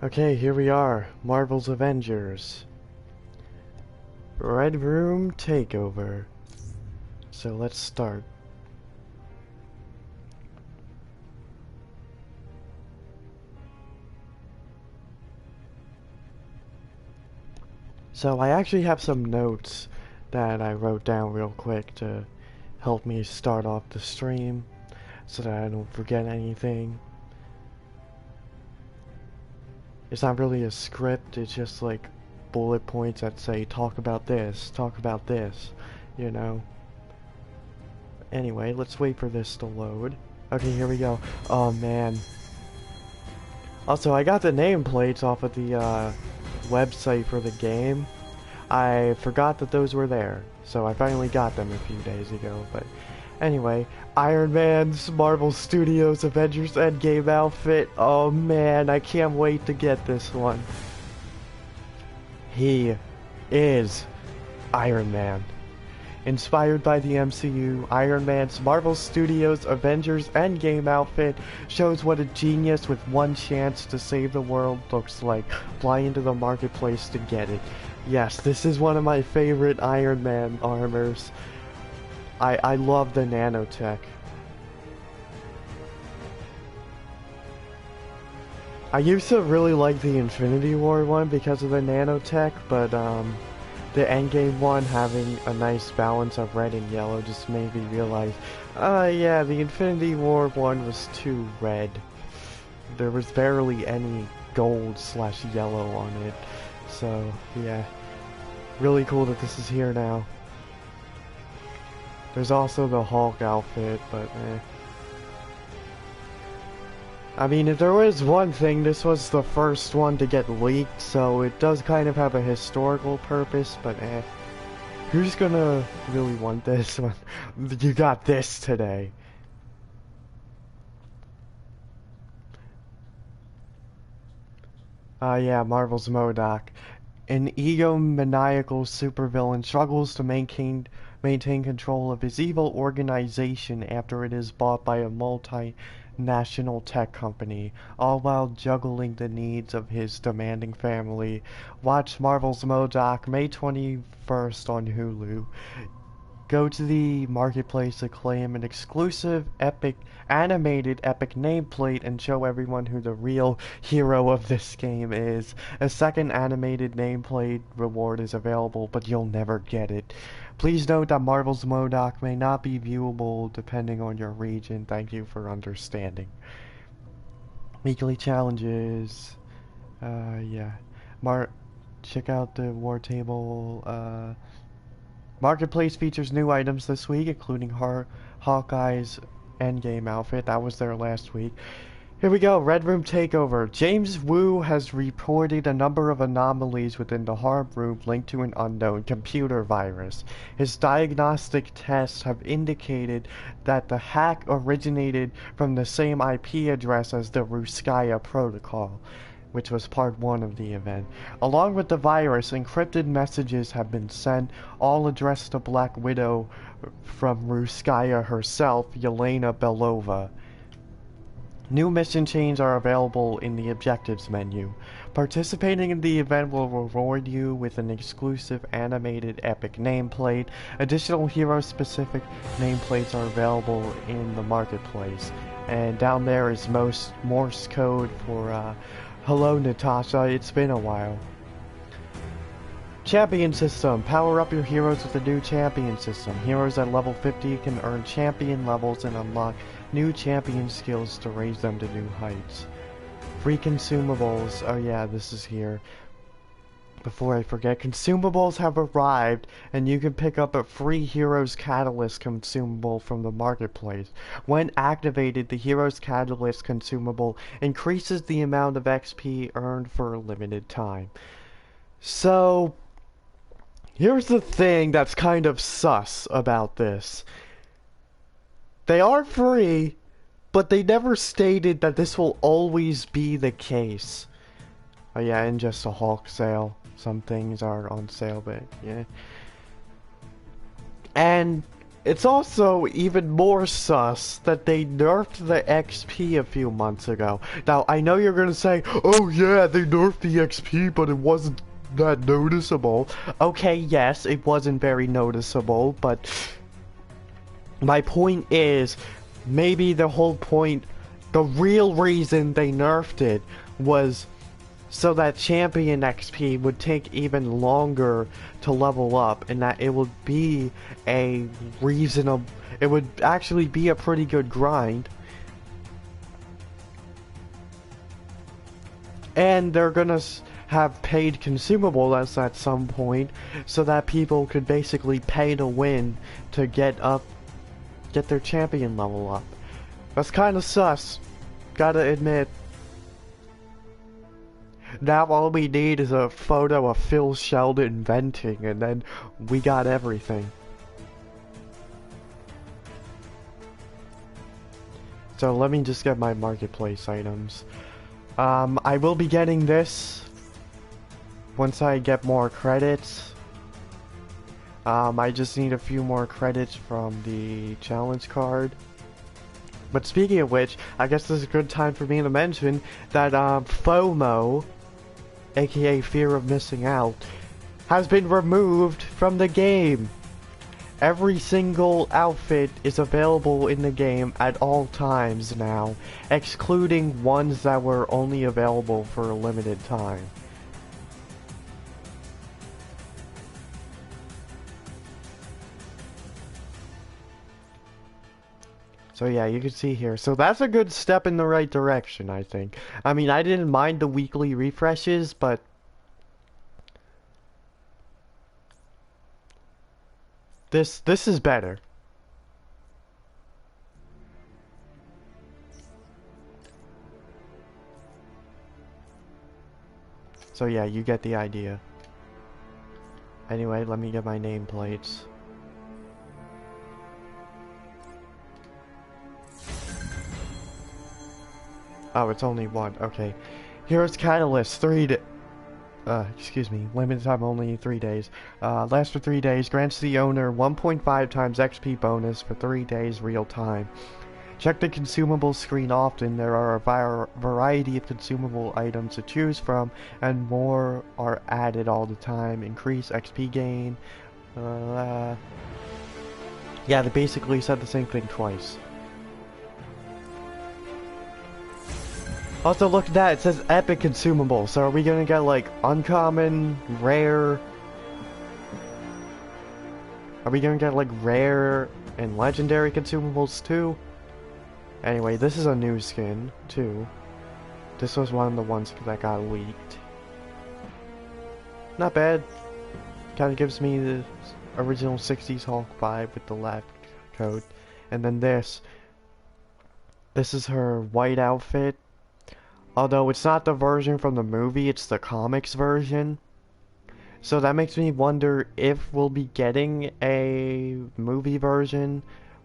Okay, here we are. Marvel's Avengers. Red Room Takeover. So let's start. So I actually have some notes that I wrote down real quick to help me start off the stream so that I don't forget anything. It's not really a script, it's just like bullet points that say talk about this, you know. Anyway, let's wait for this to load. Okay, here we go. Oh man. Also, I got the nameplates off of the website for the game. I forgot that those were there, so I finally got them a few days ago. But anyway, Iron Man's Marvel Studios Avengers Endgame outfit. Oh man, I can't wait to get this one. He is Iron Man. Inspired by the MCU, Iron Man's Marvel Studios Avengers Endgame outfit shows what a genius with one chance to save the world looks like. Fly into the marketplace to get it. Yes, this is one of my favorite Iron Man armors. I love the nanotech. I used to really like the Infinity War one because of the nanotech, but the Endgame one having a nice balance of red and yellow just made me realize, yeah, the Infinity War one was too red. There was barely any gold/yellow on it. So, yeah. Really cool that this is here now. There's also the Hulk outfit, but eh. I mean, if there was one thing, this was the first one to get leaked, so it does kind of have a historical purpose, but eh. Who's gonna really want this one? You got this today. Yeah, Marvel's MODOK. An egomaniacal supervillain struggles to maintain control of his evil organization after it is bought by a multinational tech company, all while juggling the needs of his demanding family. Watch Marvel's MODOK May 21st on Hulu. Go to the marketplace to claim an exclusive animated epic nameplate and show everyone who the real hero of this game is. A second animated nameplate reward is available, but you'll never get it. Please note that Marvel's MODOK may not be viewable depending on your region. Thank you for understanding. Weekly challenges. Yeah. Check out the war table. Marketplace features new items this week, including Hawkeye's Endgame outfit. That was there last week. Here we go, Red Room Takeover. James Wu has reported a number of anomalies within the Harm Room linked to an unknown computer virus. His diagnostic tests have indicated that the hack originated from the same IP address as the Ruskaya protocol, which was part 1 of the event. Along with the virus, encrypted messages have been sent, all addressed to Black Widow from Ruskaya herself, Yelena Belova. New mission chains are available in the objectives menu. Participating in the event will reward you with an exclusive animated epic nameplate. Additional hero-specific nameplates are available in the marketplace. And down there is Morse code for hello Natasha, it's been a while. Champion system. Power up your heroes with the new champion system. Heroes at level 50 can earn champion levels and unlock new champion skills to raise them to new heights. Free consumables. Oh yeah, this is here. Before I forget, consumables have arrived, and you can pick up a free Heroes Catalyst consumable from the marketplace. When activated, the Heroes Catalyst consumable increases the amount of XP earned for a limited time. So, here's the thing that's kind of sus about this. They are free, but they never stated that this will always be the case. Oh yeah, and just a Hulk sale. Some things are on sale, but yeah. And It's also even more sus that they nerfed the XP a few months ago. Now, I know you're gonna say, oh yeah, they nerfed the XP, but it wasn't that noticeable. Okay, yes, it wasn't very noticeable, but my point is, maybe the whole point, the real reason they nerfed it was so that champion XP would take even longer to level up, and that it would be a reasonable, it would actually be a pretty good grind. And they're gonna have paid consumables at some point, so that people could basically pay to win to get their champion level up. That's kind of sus, gotta admit. Now all we need is a photo of Phil Sheldon venting, and then we got everything. So let me just get my marketplace items. I will be getting this once I get more credits. I just need a few more credits from the challenge card. But speaking of which, I guess this is a good time for me to mention that FOMO, aka fear of missing out, has been removed from the game. Every single outfit is available in the game at all times now, excluding ones that were only available for a limited time. So yeah, you can see here. So that's a good step in the right direction, I think. I mean, I didn't mind the weekly refreshes, but this is better. So yeah, you get the idea. Anyway, let me get my nameplates. Oh, it's only one. Okay. Here's Catalyst. Excuse me. Limited time only 3 days. Lasts for 3 days. Grants the owner 1.5 times XP bonus for 3 days real time. Check the consumables screen often. There are a variety of consumable items to choose from, and more are added all the time. Increase XP gain. Yeah, they basically said the same thing twice. Also, look at that, it says epic consumable. So are we gonna get like uncommon, rare? Are we gonna get like rare and legendary consumables too? Anyway, this is a new skin too. This was one of the ones that got leaked. Not bad. Kind of gives me the original 60s Hulk vibe with the lab coat. And then this is her white outfit. Although it's not the version from the movie, it's the comics version. So that makes me wonder if we'll be getting a movie version.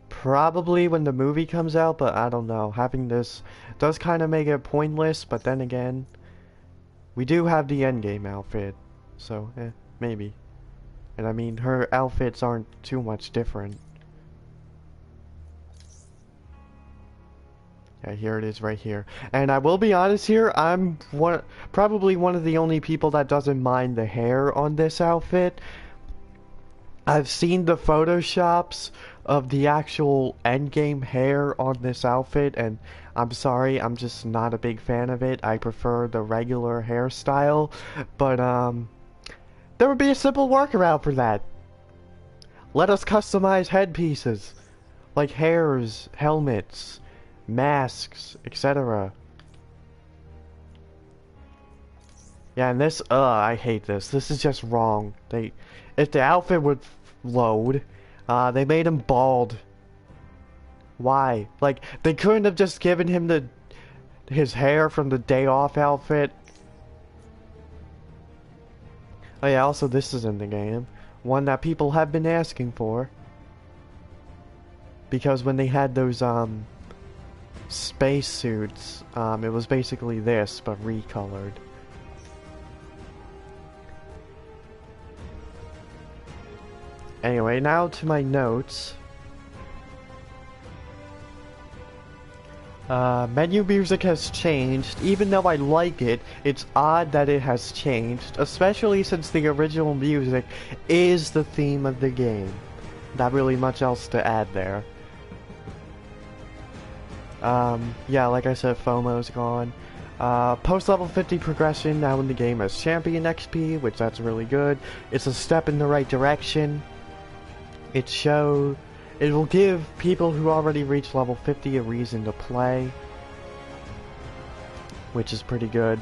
Probably when the movie comes out, but I don't know. Having this does kind of make it pointless, but then again, we do have the Endgame outfit. So, maybe. And I mean, her outfits aren't too much different. Yeah, here it is right here. And I will be honest here, I'm probably one of the only people that doesn't mind the hair on this outfit. I've seen the photoshops of the actual endgame hair on this outfit, and I'm sorry, I'm just not a big fan of it. I prefer the regular hairstyle, but there would be a simple workaround for that. Let us customize headpieces, like hairs, helmets, masks, etc. Yeah, and this, I hate this. This is just wrong. If the outfit would load, they made him bald. Why? Like, they couldn't have just given him his hair from the day off outfit. Oh yeah, also this is in the game. One that people have been asking for. Because when they had those, space suits, it was basically this, but recolored. Anyway, now to my notes. Menu music has changed. Even though I like it, it's odd that it has changed, especially since the original music is the theme of the game. Not really much else to add there. Yeah, like I said, FOMO's gone. Post level 50 progression now in the game as champion XP, which that's really good. It's a step in the right direction. It will give people who already reached level 50 a reason to play, which is pretty good.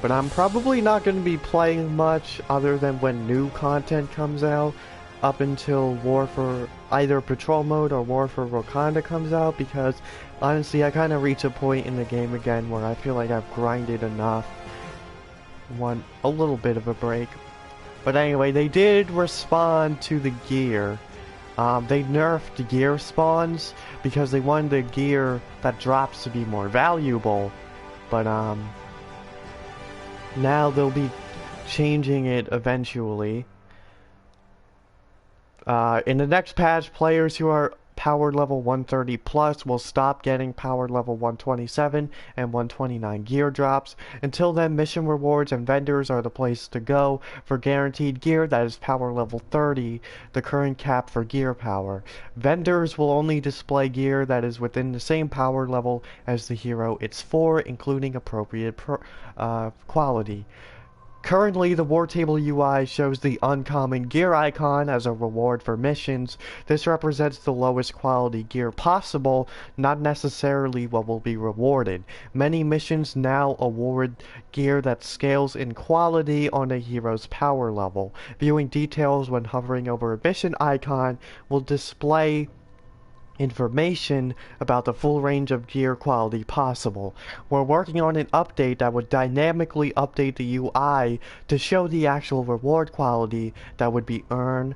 But I'm probably not going to be playing much other than when new content comes out, up until War for either Patrol Mode or War for Wakanda comes out, because honestly I kind of reach a point in the game again where I feel like I've grinded enough. Want a little bit of a break. But anyway, they did respond to the gear. They nerfed gear spawns because they wanted the gear that drops to be more valuable. But now they'll be changing it eventually. In the next patch, players who are power level 130 plus will stop getting power level 127 and 129 gear drops. Until then, mission rewards and vendors are the place to go for guaranteed gear that is power level 30, the current cap for gear power. Vendors will only display gear that is within the same power level as the hero it's for, including appropriate quality. Currently, the War Table UI shows the uncommon gear icon as a reward for missions. This represents the lowest quality gear possible, not necessarily what will be rewarded. Many missions now award gear that scales in quality on a hero's power level. Viewing details when hovering over a mission icon will display information about the full range of gear quality possible. We're working on an update that would dynamically update the UI to show the actual reward quality that would be earned.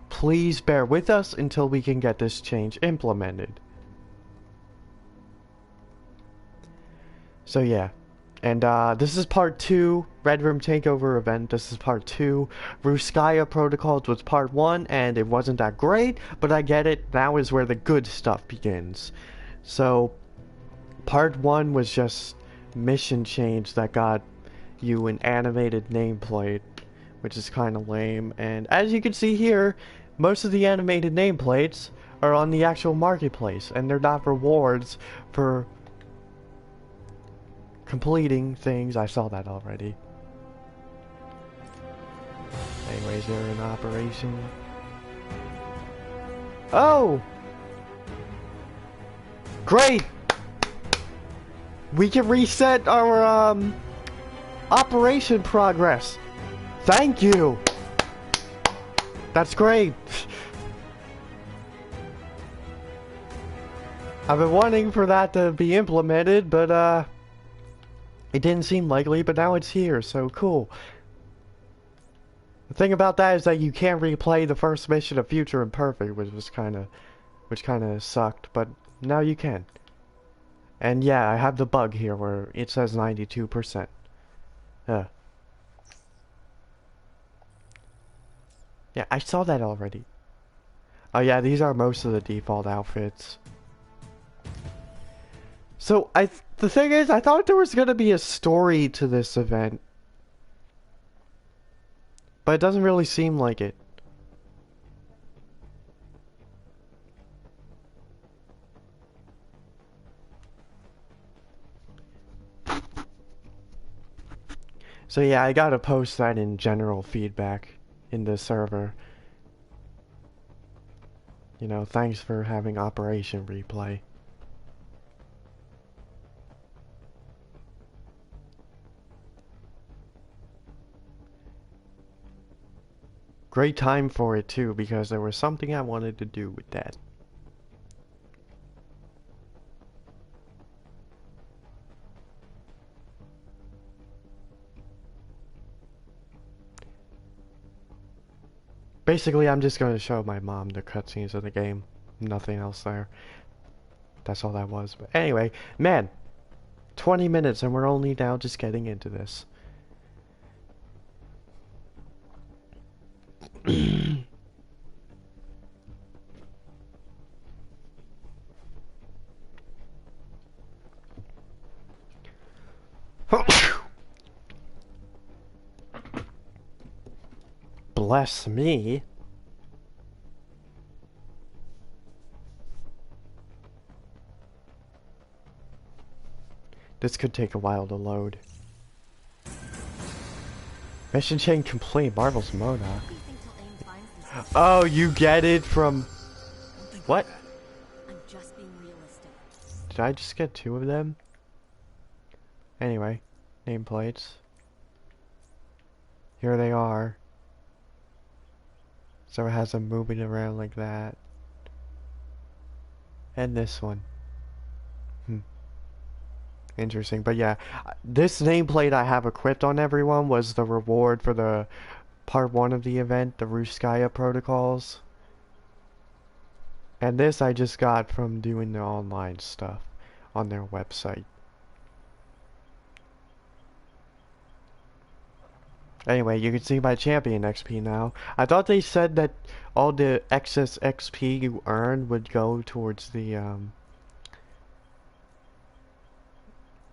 Please bear with us until we can get this change implemented. So yeah. And this is part 2, Red Room Takeover Event. This is part 2. Ruskaya Protocols was part 1, and it wasn't that great, but I get it. Now is where the good stuff begins. So, part 1 was just mission change that got you an animated nameplate, which is kind of lame. And as you can see here, most of the animated nameplates are on the actual marketplace, and they're not rewards for completing things. I saw that already. Anyways, they're in operation. Oh! Great! We can reset our, operation progress. Thank you! That's great! I've been wanting for that to be implemented, but, it didn't seem likely, but now it's here, so cool. The thing about that is that you can't replay the first mission of Future Imperfect, which kind of sucked, but now you can. And yeah, I have the bug here where it says 92%. Yeah, I saw that already. Oh yeah, these are most of the default outfits. So, the thing is, I thought there was gonna be a story to this event. But it doesn't really seem like it. So yeah, I gotta post that in general feedback in the server. You know, thanks for having Operation Replay. Great time for it too, because there was something I wanted to do with that. Basically, I'm just going to show my mom the cutscenes of the game. Nothing else there. That's all that was. But anyway, man, 20 minutes and we're only now just getting into this. Bless me. This could take a while to load. Mission chain complete. Marvel's Modoc. Oh, you get it from... What? I'm just being realistic. Did I just get 2 of them? Anyway, nameplates. Here they are. So it has them moving around like that. And this one. Interesting, but yeah, this nameplate I have equipped on everyone was the reward for the part 1 of the event, the Ruskaya protocols. And this I just got from doing the online stuff on their website. Anyway, you can see my champion XP now. I thought they said that all the excess XP you earned would go towards the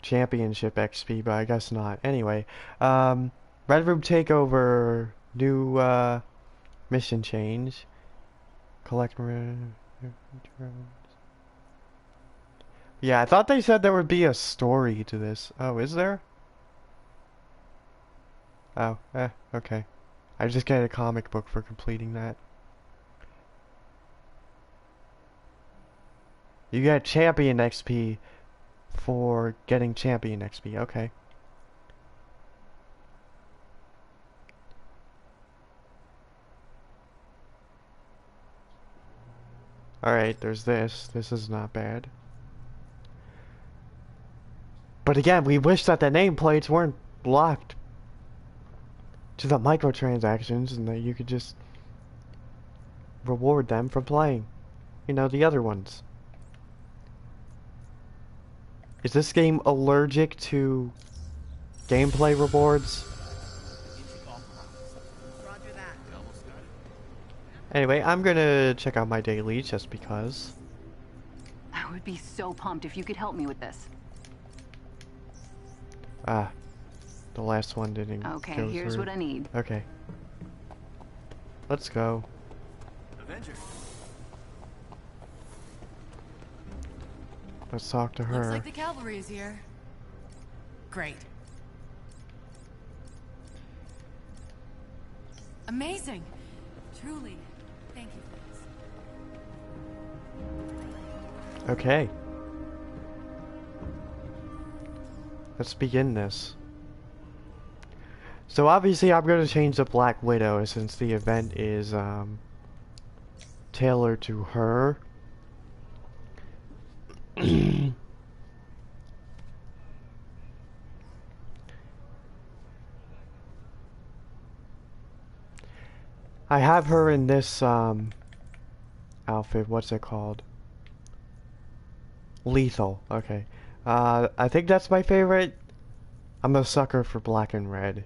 championship XP, but I guess not. Anyway, Red Room Takeover, new mission change. Collect. Yeah, I thought they said there would be a story to this. Oh, is there? Oh, okay. I just get a comic book for completing that. You get champion XP for getting champion XP, okay. Alright, there's this. This is not bad. But again, we wish that the nameplates weren't blocked to the microtransactions and that you could just reward them for playing. You know, the other ones. Is this game allergic to gameplay rewards? Anyway, I'm gonna check out my daily just because. I would be so pumped if you could help me with this. Ah, the last one didn't go Okay, through. here's what I need. Okay. Let's go. Avengers. Let's talk to her. Looks like the cavalry is here. Great. Amazing. Truly. Thank you for this. Okay. Let's begin this. So obviously I'm going to change the Black Widow since the event is tailored to her. I have her in this outfit. What's it called? Lethal. Okay. I think that's my favorite. I'm a sucker for black and red.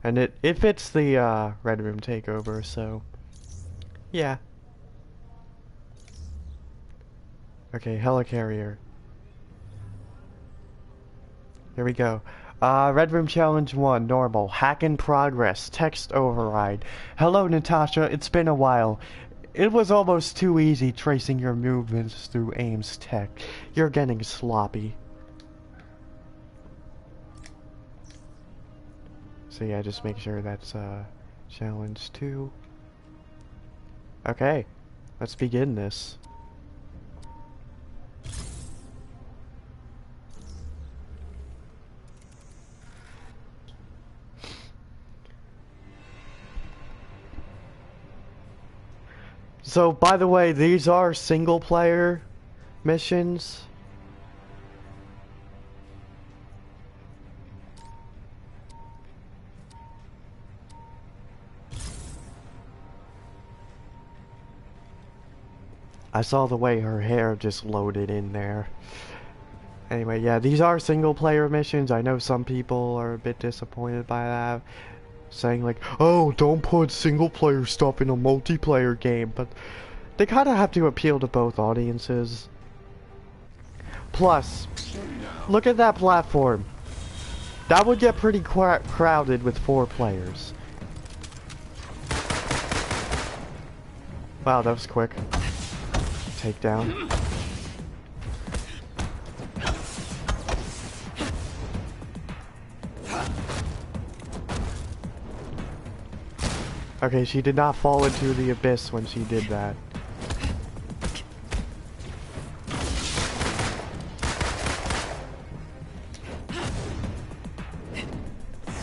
And it fits the Red Room Takeover, so yeah. Okay, helicarrier. Here we go. Red Room Challenge 1, normal. Hack in progress. Text override. Hello, Natasha. It's been a while. It was almost too easy tracing your movements through AIM's tech. You're getting sloppy. So yeah, just make sure that's challenge 2. Okay, let's begin this. So, by the way, these are single-player missions. I saw the way her hair just loaded in there. Anyway, yeah, these are single-player missions. I know some people are a bit disappointed by that, saying like, oh, don't put single-player stuff in a multiplayer game, but they kind of have to appeal to both audiences. Plus, look at that platform. That would get pretty crowded with 4 players. Wow, that was quick. Takedown. Okay, she did not fall into the abyss when she did that.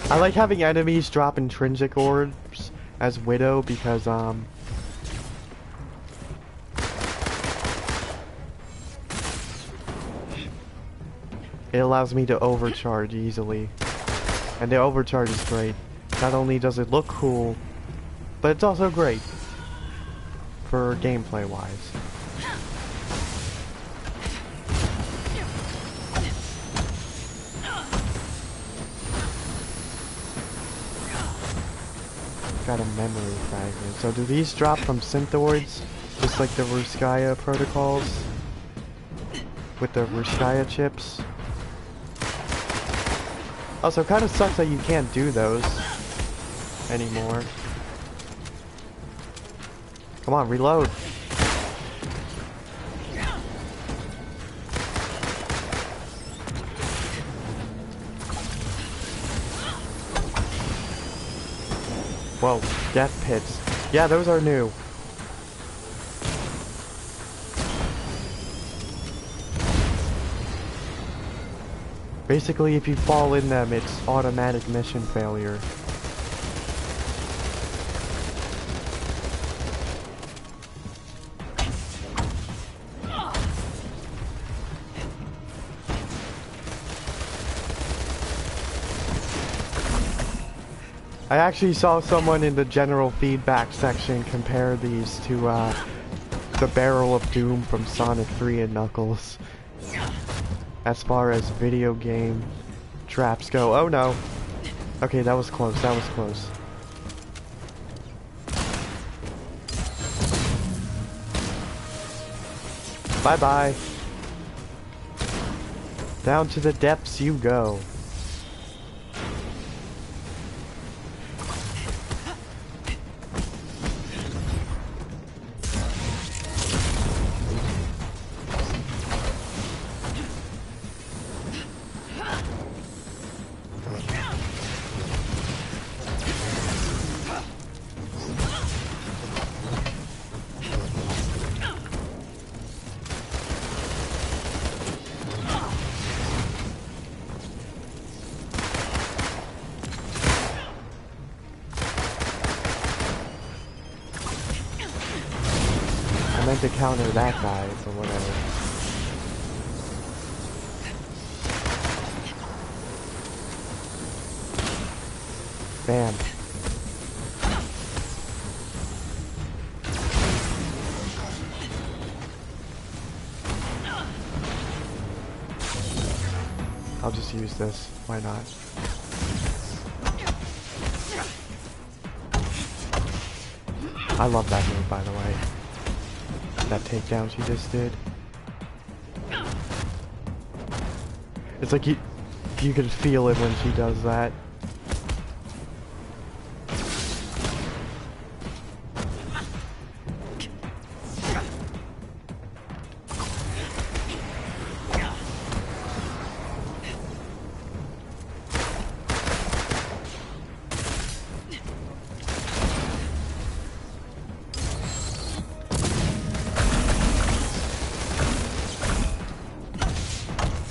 I like having enemies drop intrinsic orbs as Widow because, it allows me to overcharge easily. And the overcharge is great. Not only does it look cool, but it's also great for gameplay wise. Got a memory fragment. So do these drop from synthoids? Just like the Ruskaya protocols? With the Ruskaya chips? Also, kind of sucks that you can't do those anymore. Come on, reload. Whoa, death pits. Yeah, those are new. Basically, if you fall in them, it's automatic mission failure. I actually saw someone in the general feedback section compare these to the Barrel of Doom from Sonic 3 and Knuckles. As far as video game traps go. Oh no. Okay, that was close, that was close. Bye bye. Down to the depths you go. I meant to counter that guy, or whatever. Bam. I'll just use this. Why not? I love that move, by the way. That takedown she just did. It's like you can feel it when she does that.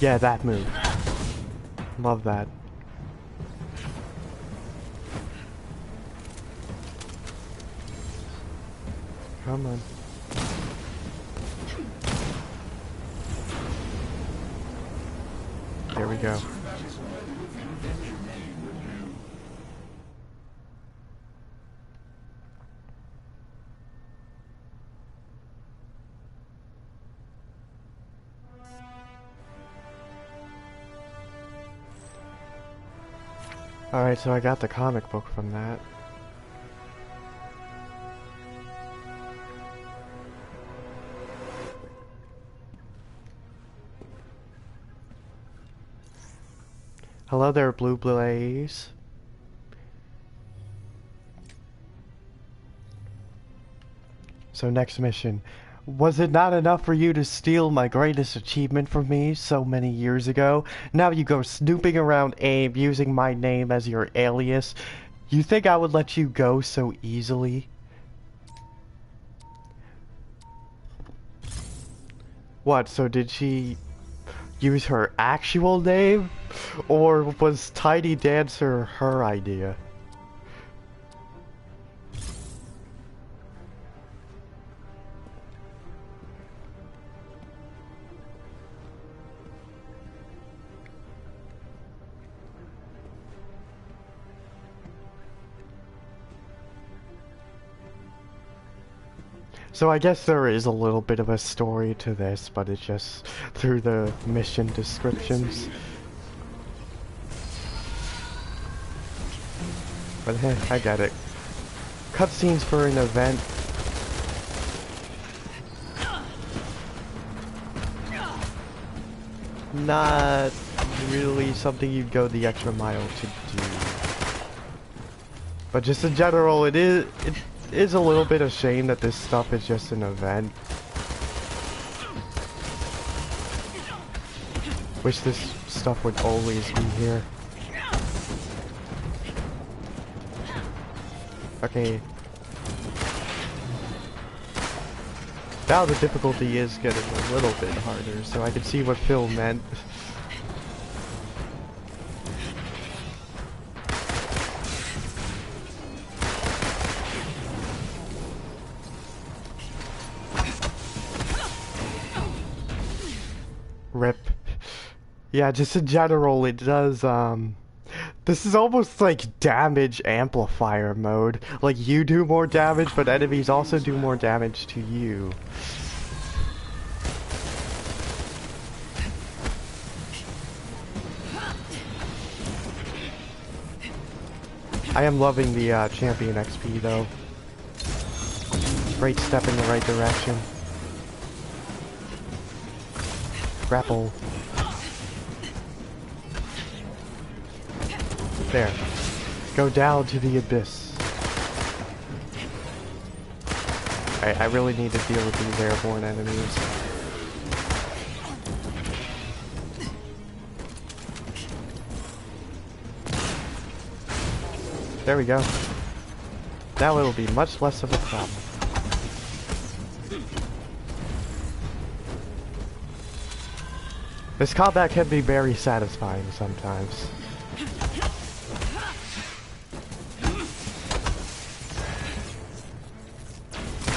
Yeah, that move. Love that. Come on. There we go. Alright, so I got the comic book from that. Hello there, Blue Blaze. So next mission. Was it not enough for you to steal my greatest achievement from me so many years ago? Now you go snooping around AIM using my name as your alias. You think I would let you go so easily? What, so did she use her actual name? Or was Tiny Dancer her idea? So I guess there is a little bit of a story to this, but it's just through the mission descriptions. But hey, I get it. Cutscenes for an event. Not really something you'd go the extra mile to do. But just in general, it is a little bit of shame that this stuff is just an event. Wish this stuff would always be here. Okay. Now the difficulty is getting a little bit harder, so I can see what Phil meant. Rip. Yeah, just in general, it does, this is almost like damage amplifier mode. Like, you do more damage, but enemies also do more damage to you. I am loving the, champion XP, though. Great step in the right direction. Grapple. There. Go down to the abyss. I really need to deal with these airborne enemies. There we go. Now it'll be much less of a problem. This combat can be very satisfying sometimes.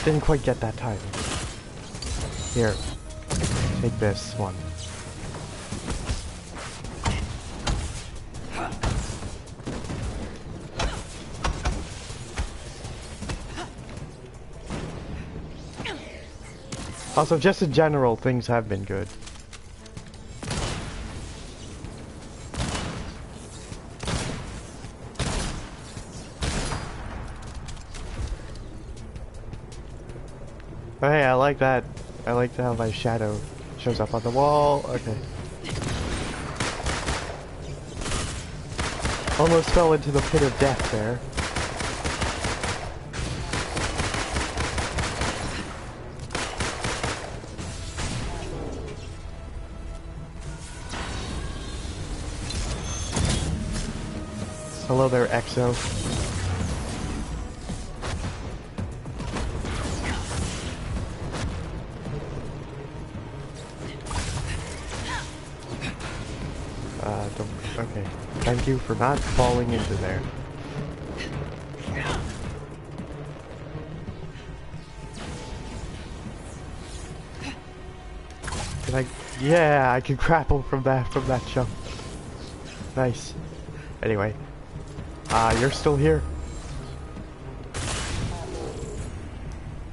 Didn't quite get that timing. Here, take this one. Also, just in general, things have been good. Oh, hey, I like that. I like how my shadow shows up on the wall. Okay. Almost fell into the pit of death there. Hello there, Exo. Okay. Thank you for not falling into there. Can I? Yeah, I can grapple from that jump. Nice. Anyway, you're still here.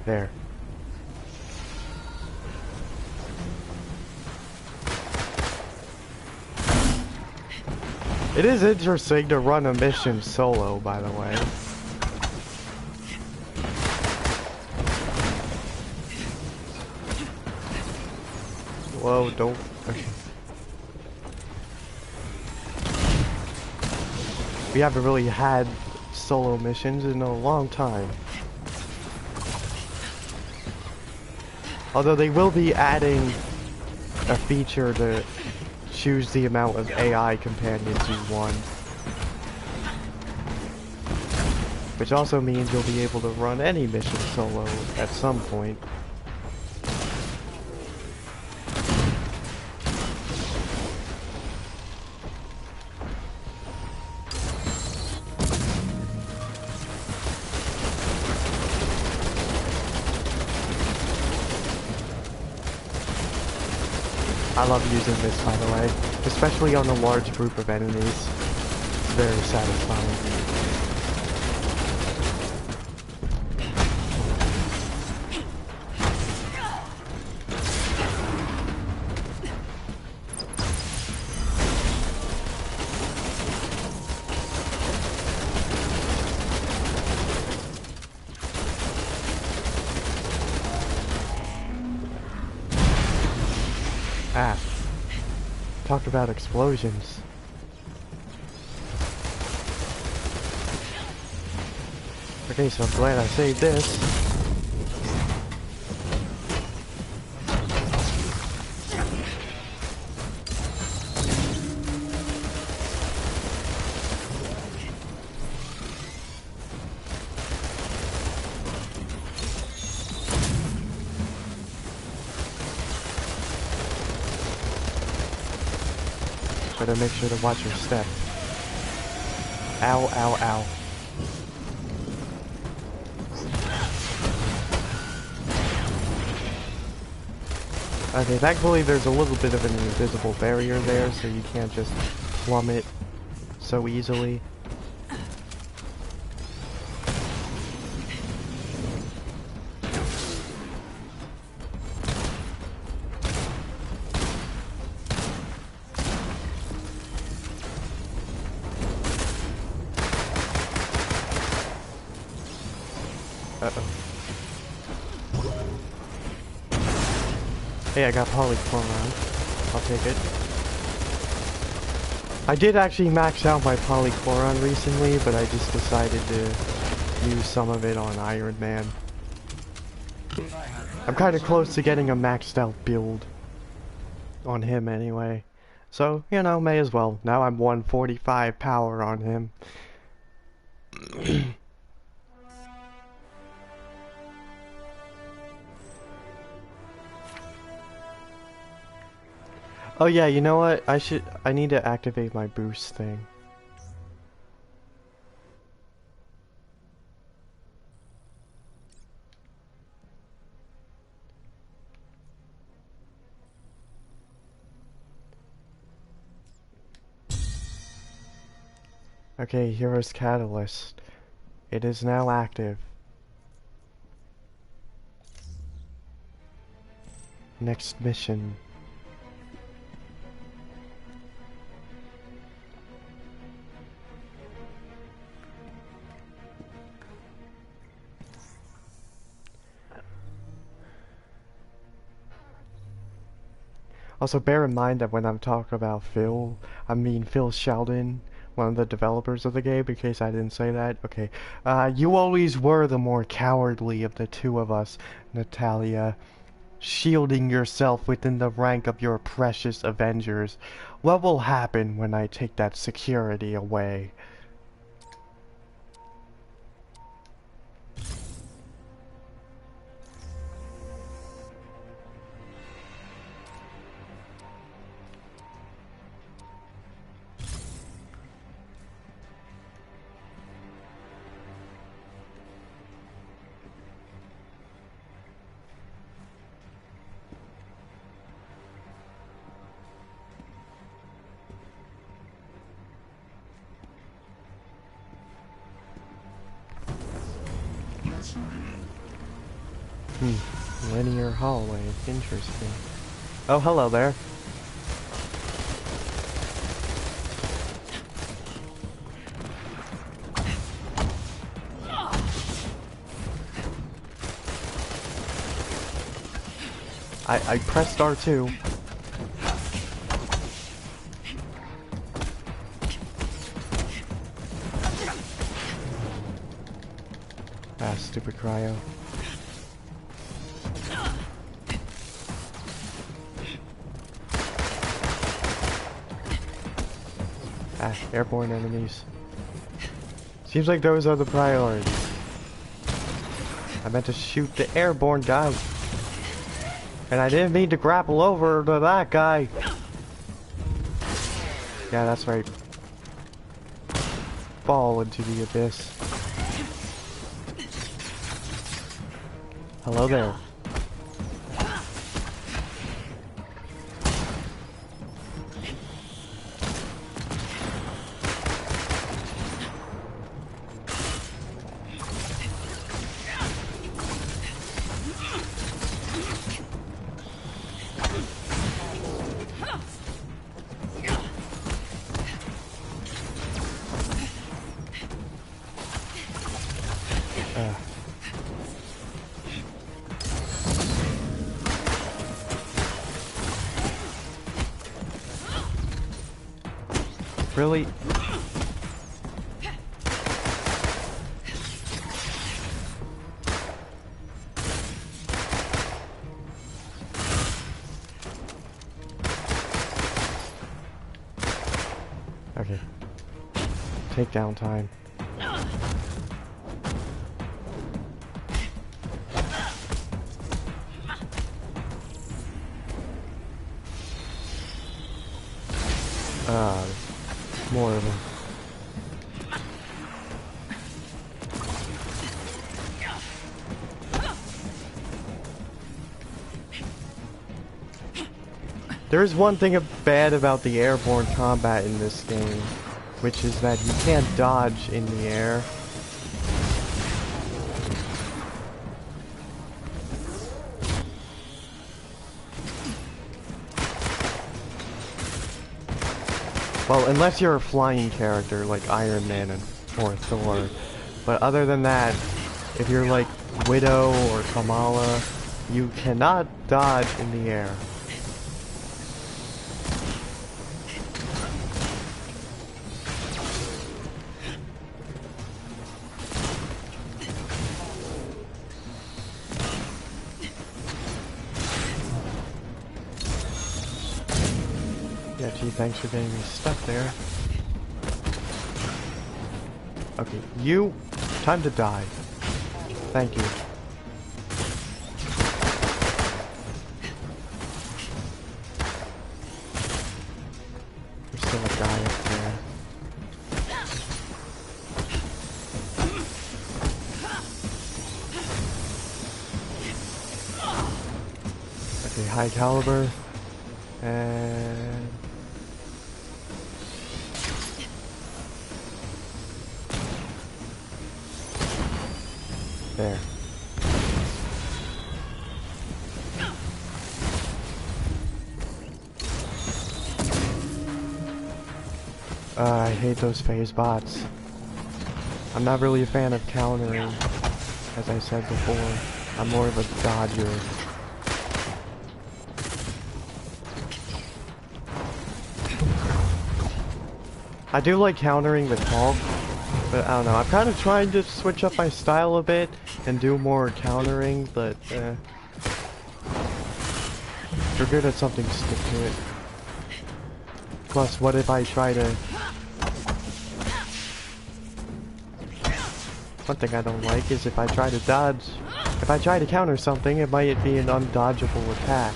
There. It is interesting to run a mission solo, by the way. Whoa, don't... Okay. We haven't really had solo missions in a long time. Although they will be adding a feature to choose the amount of AI companions you want. Which also means you'll be able to run any mission solo at some point. I love using this, by the way, especially on a large group of enemies. It's very satisfying. Ah. Talk about explosions. Okay, so I'm glad I saved this. Better make sure to watch your step. Ow, ow, ow. Okay, thankfully there's a little bit of an invisible barrier there, so you can't just plummet so easily. Uh-oh. Hey, I got polychloron. I'll take it. I did actually max out my polychloron recently, but I just decided to use some of it on Iron Man. I'm kind of close to getting a maxed out build on him anyway. So, you know, may as well. Now I'm 145 power on him. Oh yeah, you know what? I need to activate my boost thing. Okay, Hero's Catalyst. It is now active. Next mission. Also, bear in mind that when I'm talking about Phil, I mean Phil Sheldon, one of the developers of the game, in case I didn't say that. Okay, you always were the more cowardly of the two of us, Natalia, shielding yourself within the rank of your precious Avengers. What will happen when I take that security away? Linear hallway. Interesting. Oh, hello there. I pressed R2. Ah, stupid cryo. Ah, airborne enemies. Seems like those are the priorities. I meant to shoot the airborne guy. And I didn't mean to grapple over to that guy. Yeah, that's right. Fall into the abyss. Hello there. Really? Okay. Takedown time. More of them. There is one thing bad about the airborne combat in this game, which is that you can't dodge in the air. Well, unless you're a flying character like Iron Man or Thor. But other than that, if you're like Widow or Kamala, you cannot dodge in the air. Yeah, gee, thanks for getting me stuck there. Okay, you, time to die. Thank you. There's still a guy up there. Okay, high caliber. And... there. I hate those phase bots. I'm not really a fan of countering, as I said before. I'm more of a dodger. I do like countering with Hulk, but I don't know. I'm kind of trying to switch up my style a bit and do more countering, but if you're good at something, stick to it. Plus, what if I try to... One thing I don't like is if I try to dodge... If I try to counter something, it might be an undodgeable attack.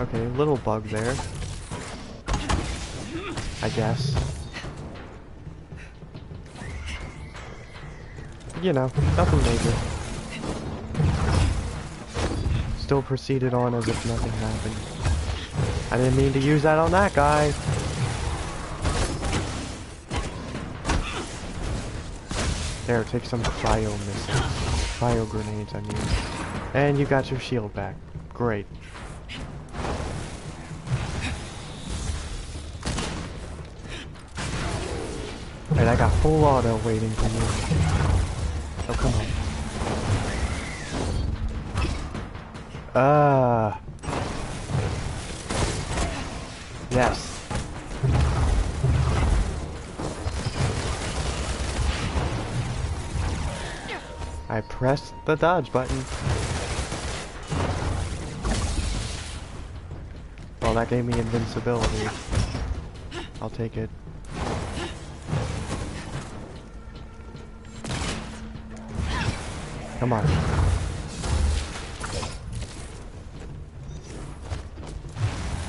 Okay, little bug there. I guess. You know, nothing major. Still proceeded on as if nothing happened. I didn't mean to use that on that guy. There, take some cryo missiles. Cryo grenades, I mean. And you got your shield back. Great. Alright, I got full auto waiting for you. Oh, come on. Yes. I pressed the dodge button. that gave me invincibility. I'll take it. Come on.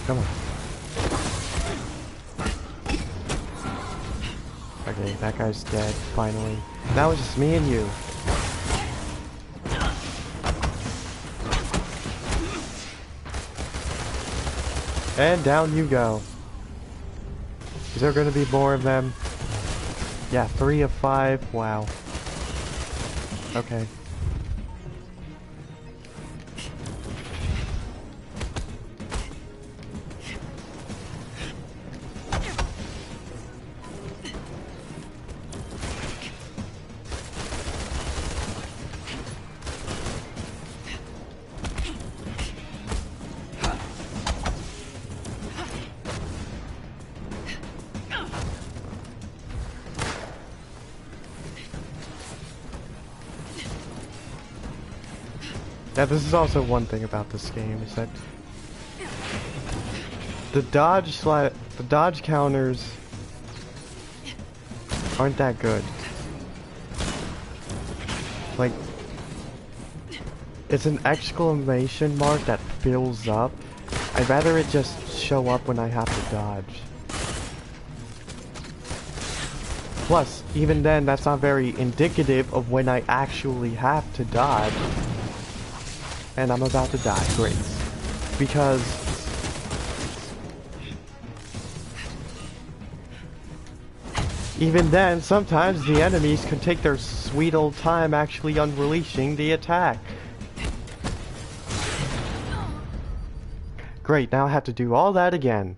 Come on. Okay, that guy's dead, finally. Now it's just me and you. And down you go. Is there gonna be more of them? Yeah, 3 of 5. Wow. Okay. Yeah, this is also one thing about this game, is that the dodge counters aren't that good. Like, it's an exclamation mark that fills up. I'd rather it just show up when I have to dodge. Plus, even then, that's not very indicative of when I actually have to dodge. And I'm about to die. Great. Because even then, sometimes the enemies can take their sweet old time actually unleashing the attack. Great, now I have to do all that again.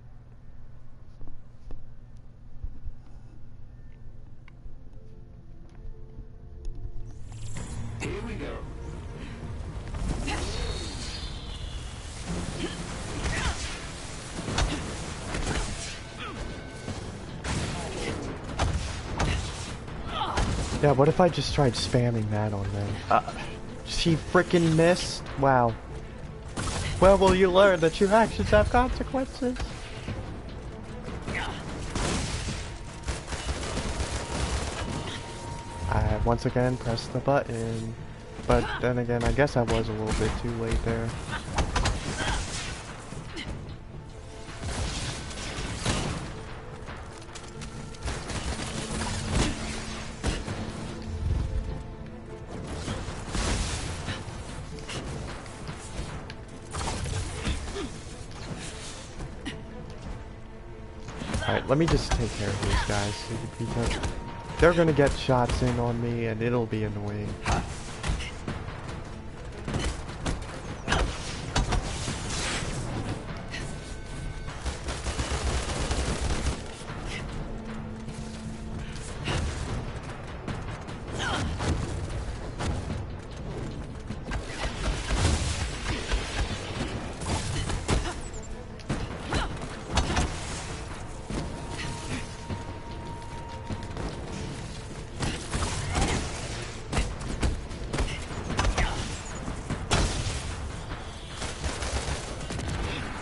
Yeah, what if I just tried spamming that on them? She freaking missed? Wow. Well, will you learn that your actions have consequences? I once again pressed the button. But then again, I guess I was a little bit too late there. Alright, let me just take care of these guys, because they're gonna get shots in on me and it'll be annoying.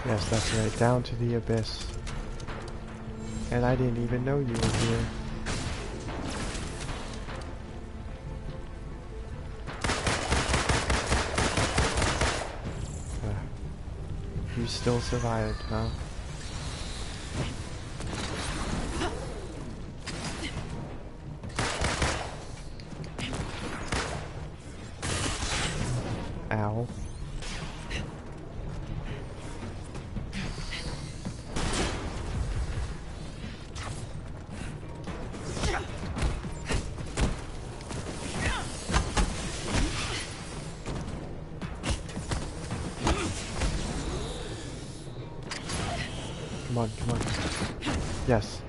Yes, that's right, down to the abyss. And I didn't even know you were here. You still survived, huh? Ow. Come on, come on. Yes.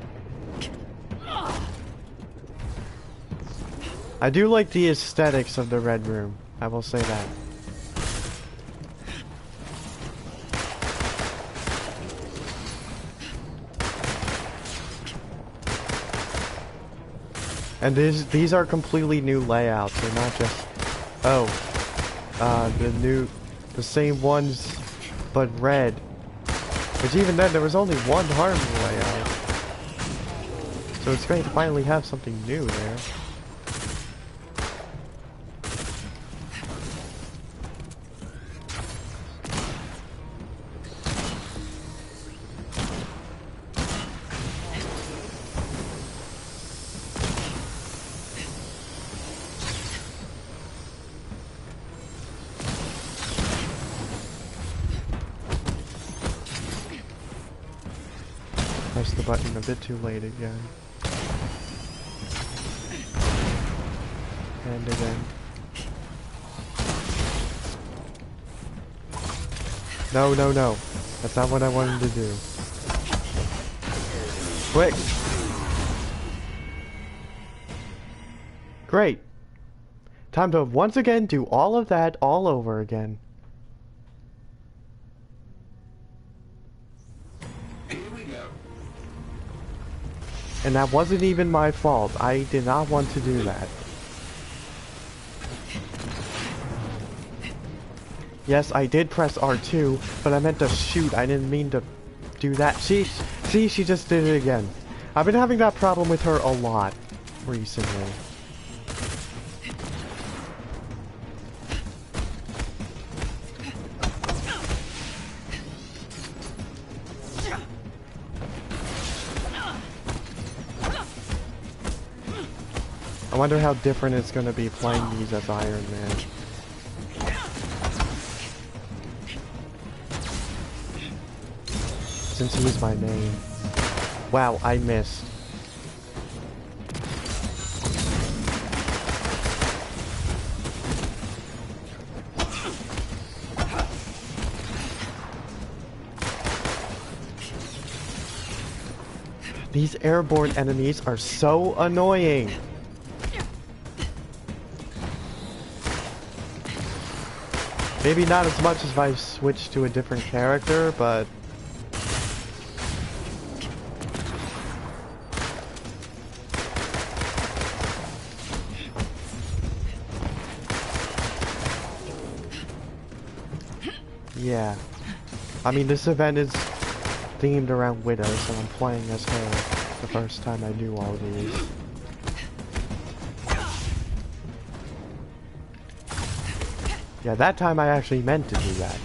I do like the aesthetics of the Red Room. I will say that. And these are completely new layouts. They're not just, oh, the same ones, but red. Which even then, there was only one harm layout. So it's great to finally have something new there. Press the button a bit too late again. And again. No, no, no. That's not what I wanted to do. Quick! Great! Time to once again do all of that all over again. And that wasn't even my fault. I did not want to do that. Yes, I did press R2, but I meant to shoot. I didn't mean to do that. See, she just did it again. I've been having that problem with her a lot recently. I wonder how different it's going to be playing these as Iron Man. Since he was my main. Wow, I missed. These airborne enemies are so annoying. Maybe not as much as if I switched to a different character, but... yeah. I mean, this event is themed around Widow, so I'm playing as her the first time I do all these. Yeah, that time I actually meant to do that.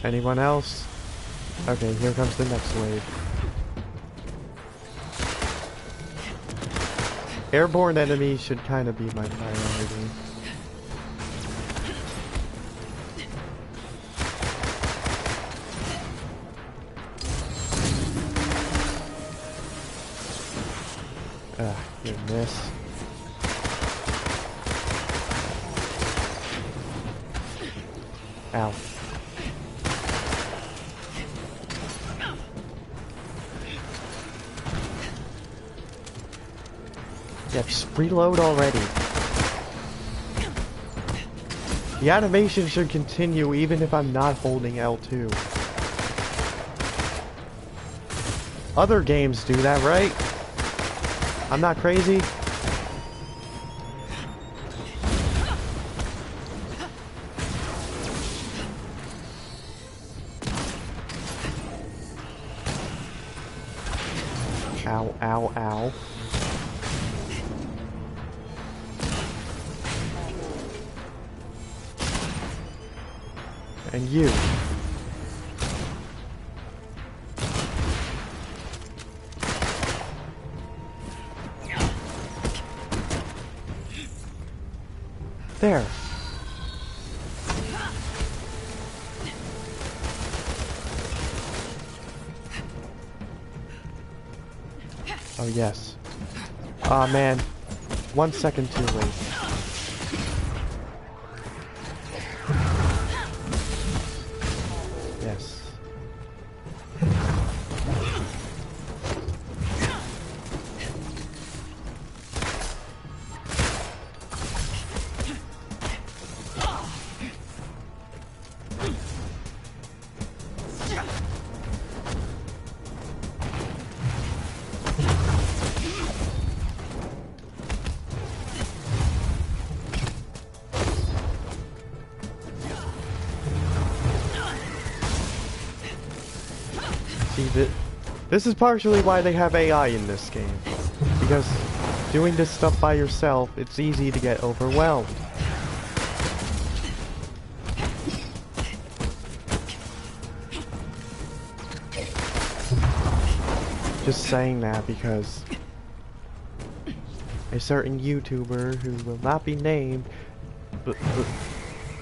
Anyone else? Okay, here comes the next wave. Airborne enemies should kind of be my priority. You miss. Ow. Yeah, just reload already. The animation should continue even if I'm not holding L2. Other games do that, right? I'm not crazy. Ow, ow, ow. And you. There. Oh, yes. Aw, man. 1 second too late. Yes. See, this is partially why they have AI in this game. Because doing this stuff by yourself, it's easy to get overwhelmed. Just saying that because a certain YouTuber who will not be named but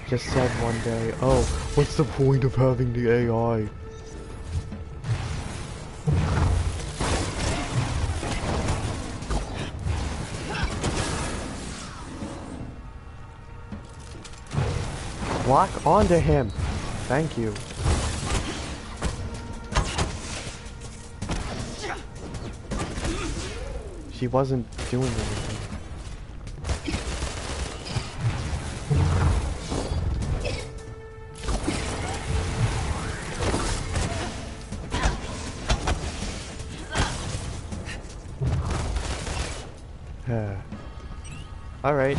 just said one day, "Oh, what's the point of having the AI?" Lock onto him. Thank you. She wasn't doing anything. All right.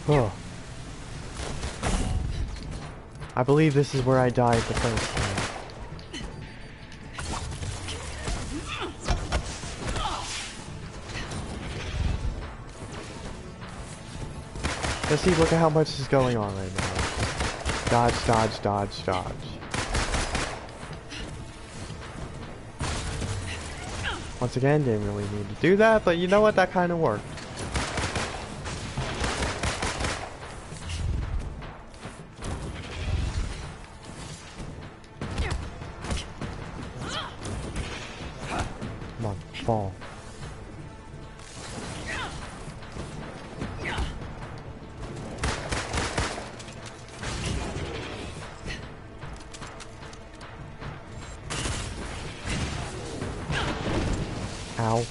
Oh. I believe this is where I died the first time. Let's see, look at how much is going on right now. Dodge, dodge, dodge, dodge. Once again, didn't really need to do that, but you know what? That kind of worked. Come on, fall. Ow.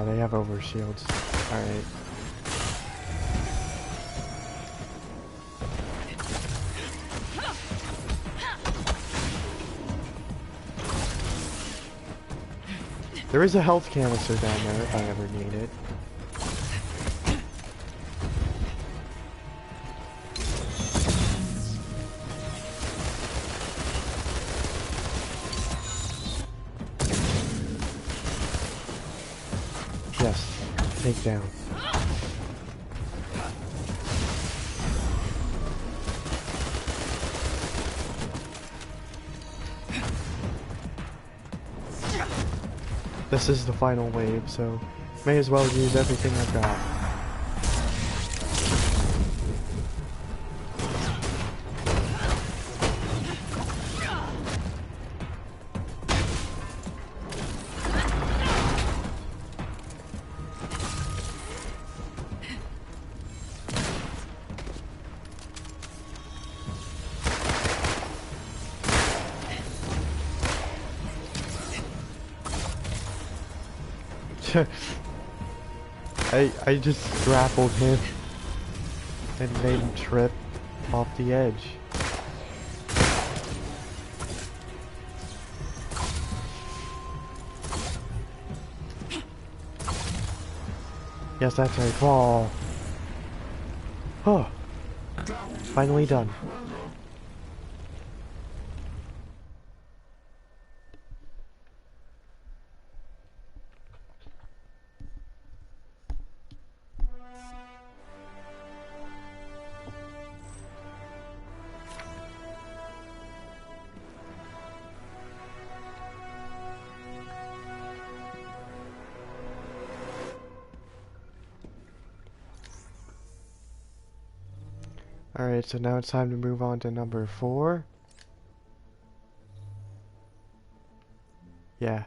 They have overshields. Alright. There is a health canister down there if I ever need it. Yes, take down. This is the final wave, so may as well use everything I've got. I just grappled him and made him trip off the edge. Yes, that's right. Fall. Oh, finally done. Alright, so now it's time to move on to number 4. Yeah.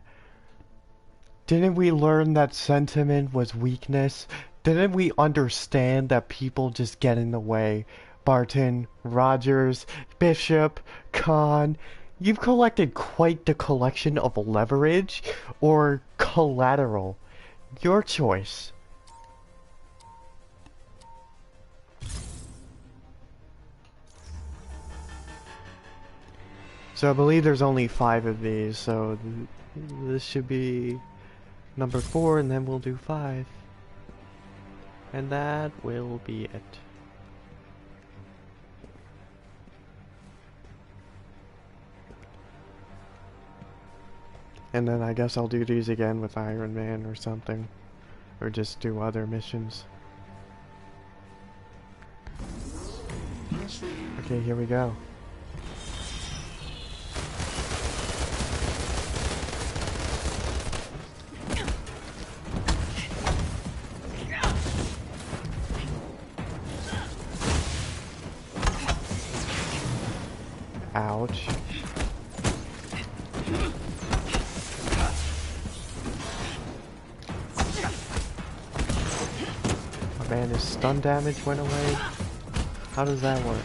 Didn't we learn that sentiment was weakness? Didn't we understand that people just get in the way? Barton, Rogers, Bishop, Khan, you've collected quite the collection of leverage or collateral. Your choice. So I believe there's only 5 of these, so this should be number 4, and then we'll do 5. And that will be it. And then I guess I'll do these again with Iron Man or something. Or just do other missions. Okay, here we go. Ouch. Oh man, his stun damage went away? How does that work?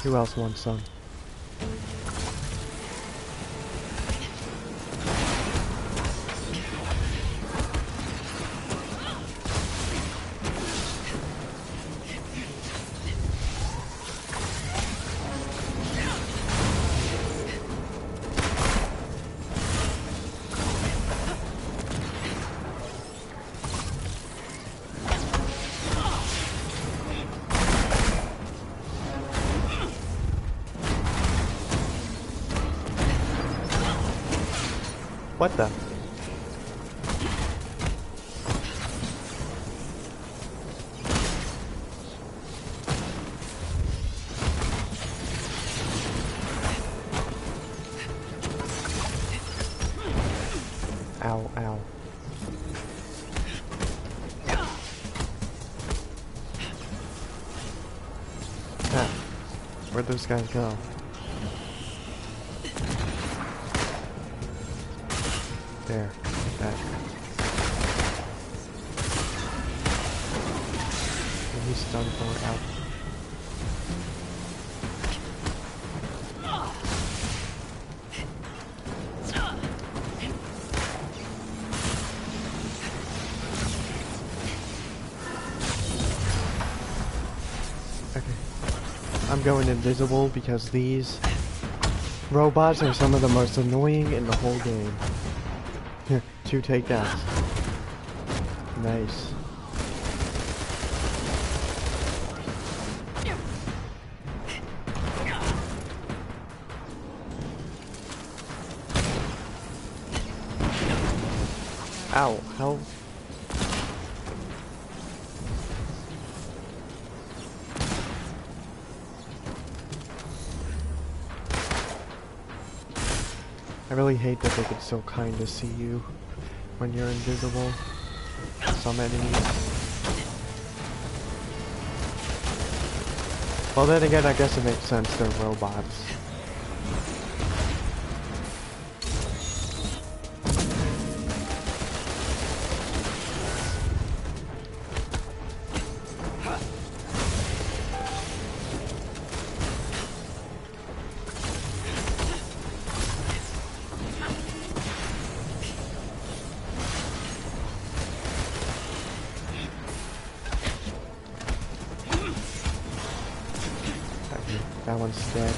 Who else wants some? What the? Ow, ow. Ah, where'd those guys go? There, like that. And he's stunned for out. Okay. I'm going invisible because these robots are some of the most annoying in the whole game. Here, 2 takedowns. Nice. Ow, how? I really hate that they could so kinda see you when you're invisible. Some enemies. Well then again, I guess it makes sense, they're robots. That one's dead.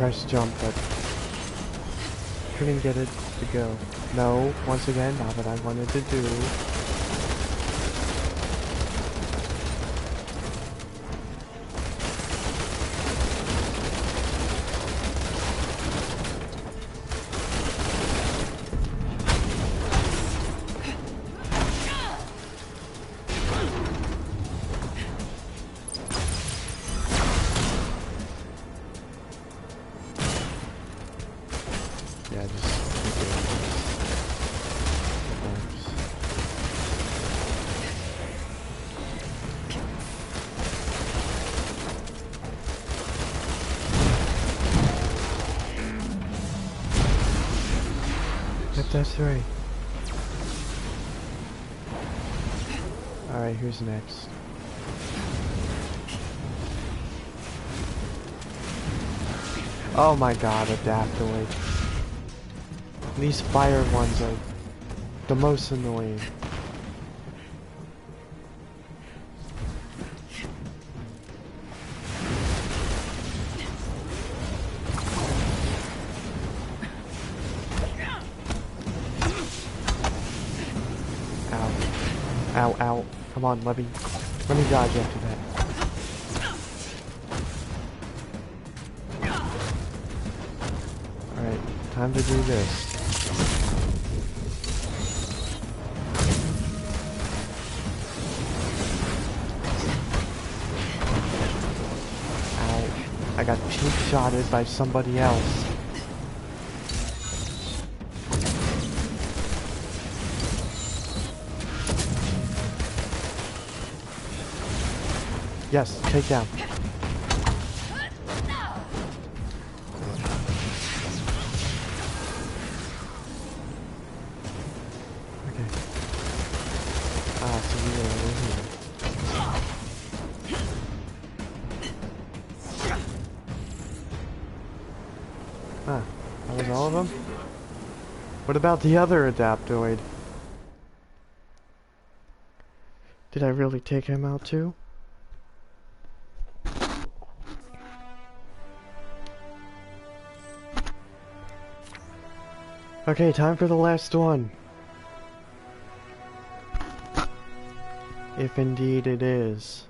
press jump, but couldn't get it to go. No, once again, not what I wanted to do. Yeah, just keep doing this. Yep, that's right. Alright, who's next? Oh my god, Adaptoid. These fire ones are the most annoying. Ow. Ow, ow. Come on, let me dodge after that. Alright, time to do this. Ow. I got cheap-shotted by somebody else. Yes, take down. Okay. Ah, so we are over here. Ah, that was all of them? What about the other Adaptoid? Did I really take him out too? Okay, time for the last one. If indeed it is.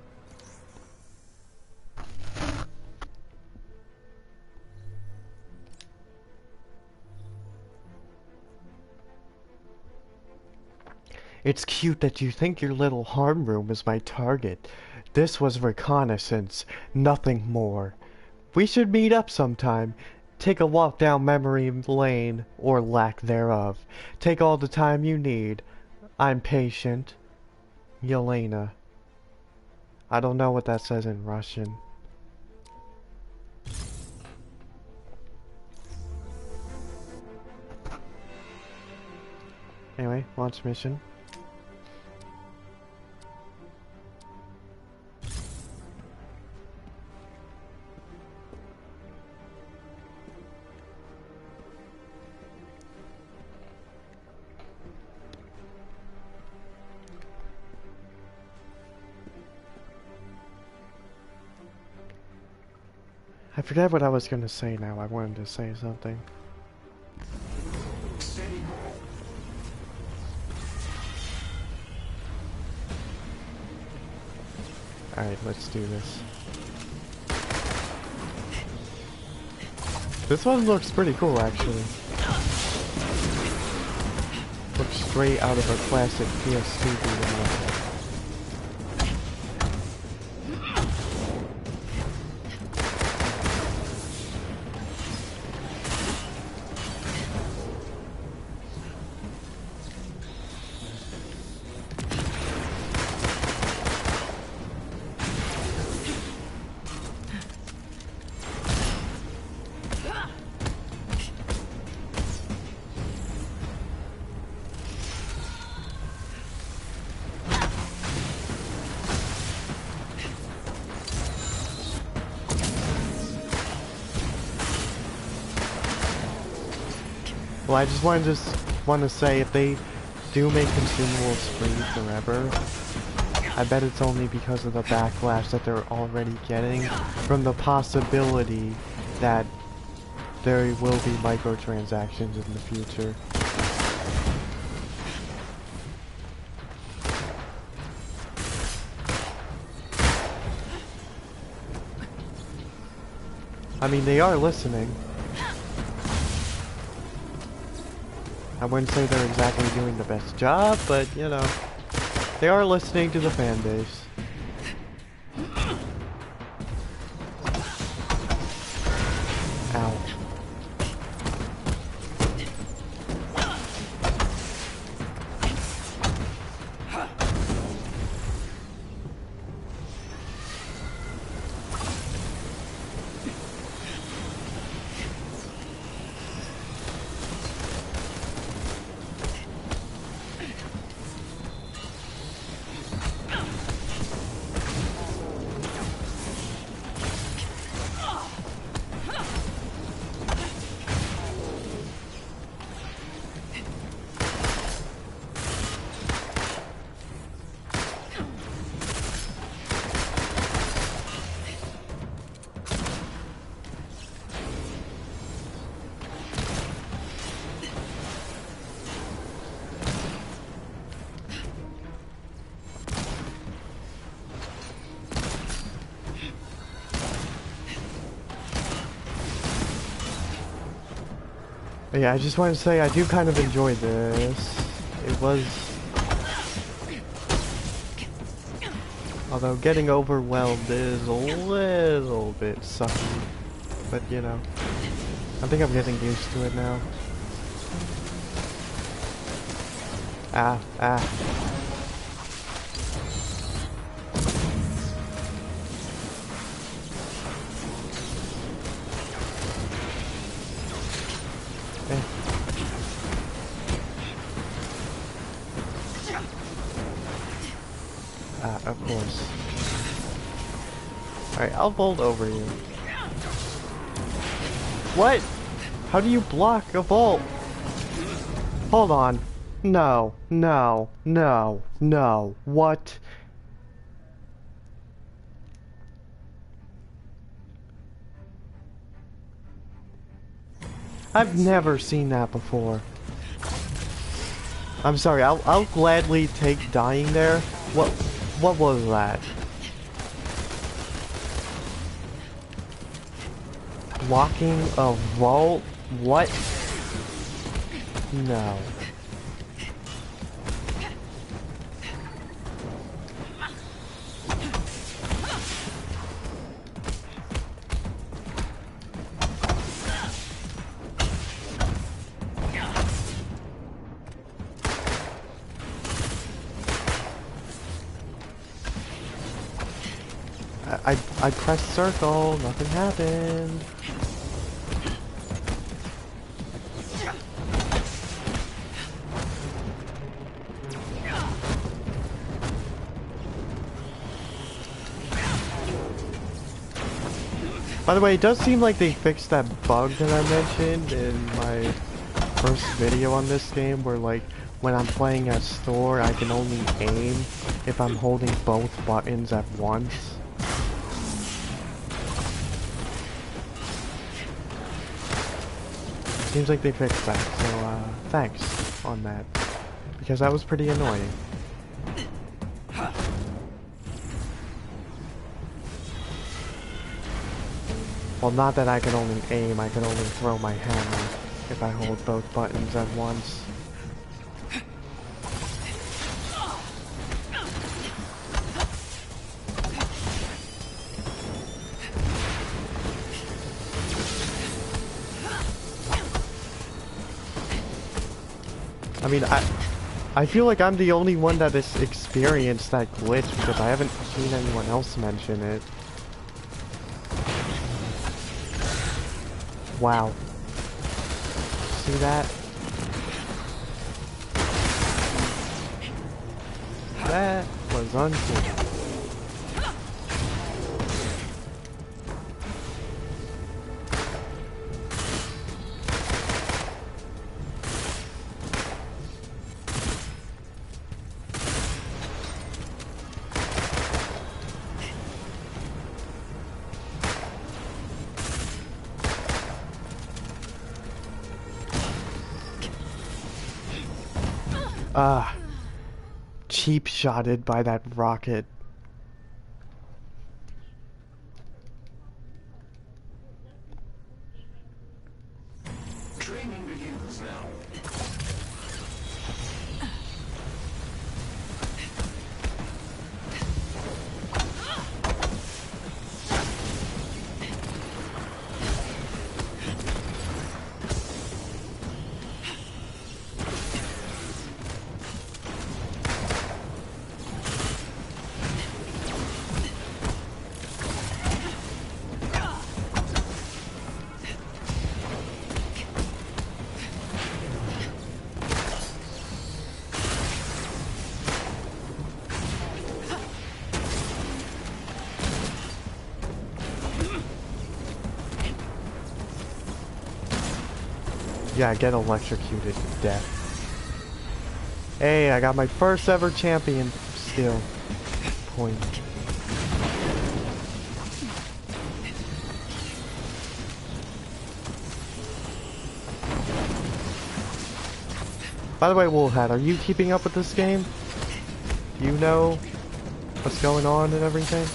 It's cute that you think your little harm room is my target. This was reconnaissance, nothing more. We should meet up sometime. Take a walk down memory lane, or lack thereof. Take all the time you need. I'm patient. Yelena. I don't know what that says in Russian. Anyway, launch mission. I forget what I was gonna say now. I wanted to say something. Alright, let's do this. This one looks pretty cool, actually. Looks straight out of a classic PS2 game. Well, I just want to say, if they do make consumables free forever, I bet it's only because of the backlash that they're already getting from the possibility that there will be microtransactions in the future. I mean, they are listening. I wouldn't say they're exactly doing the best job, but, you know, they are listening to the fan base. Ow. Yeah, I just want to say I do kind of enjoy this. It was... Although getting overwhelmed is a little bit sucky. But, you know, I think I'm getting used to it now. Ah. Of course. Alright, I'll bolt over you. What? How do you block a bolt? Hold on. No. What? I've never seen that before. I'm sorry, I'll gladly take dying there. What was that? Blocking a vault? What? No. I pressed circle, nothing happened. By the way, it does seem like they fixed that bug that I mentioned in my first video on this game, where like when I'm playing as Thor, I can only aim if I'm holding both buttons at once. Seems like they fixed that, so thanks on that, because that was pretty annoying. Well, not that I can only aim, I can only throw my hammer if I hold both buttons at once. I mean, I feel like I'm the only one that has experienced that glitch, because I haven't seen anyone else mention it. Wow. See that? That was unfair. Ah, cheap shotted by that rocket. Training begins now. Yeah, get electrocuted to death. Hey, I got my first ever champion skill point. By the way, Wolfhat, are you keeping up with this game? Do you know what's going on and everything?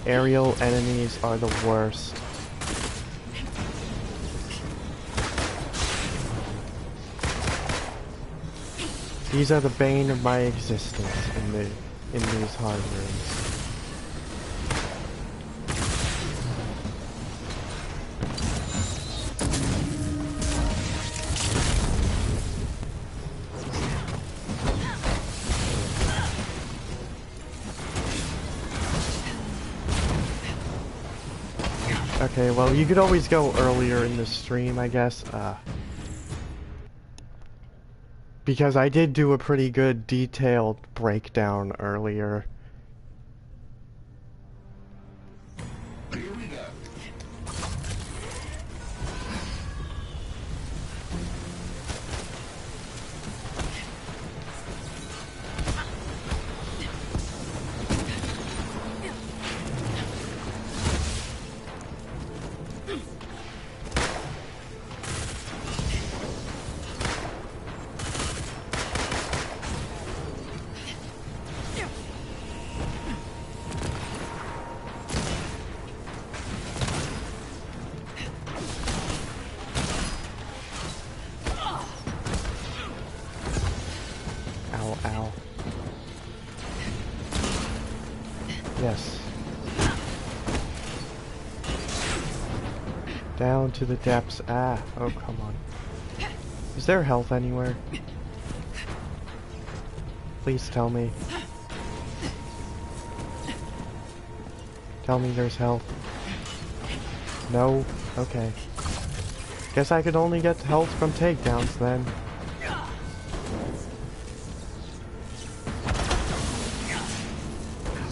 Aerial enemies are the worst. These are the bane of my existence in these hard rooms. Okay, well, you could always go earlier in the stream, I guess. Because I did do a pretty good detailed breakdown earlier. Here we go. Ow, ow. Yes. Down to the depths. Ah, oh, come on. Is there health anywhere? Please tell me. Tell me there's health. No? Okay. Guess I could only get health from takedowns then.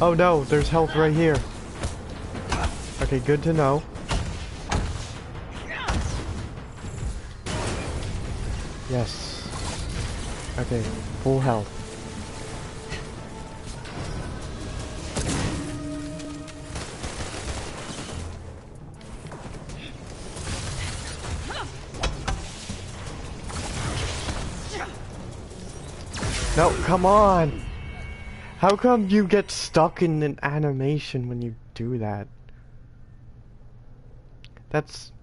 Oh no, there's health right here. Okay, good to know. Yes. Okay, full health. No, come on! How come you get stuck in an animation when you do that? That's...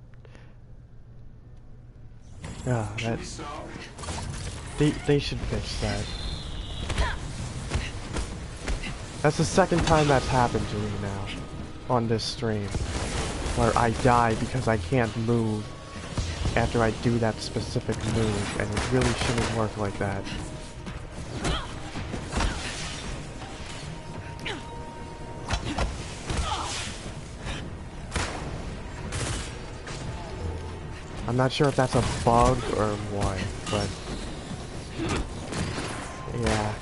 They should fix that. That's the second time that's happened to me now. On this stream. Where I die because I can't move after I do that specific move, and it really shouldn't work like that. I'm not sure if that's a bug or what, but yeah.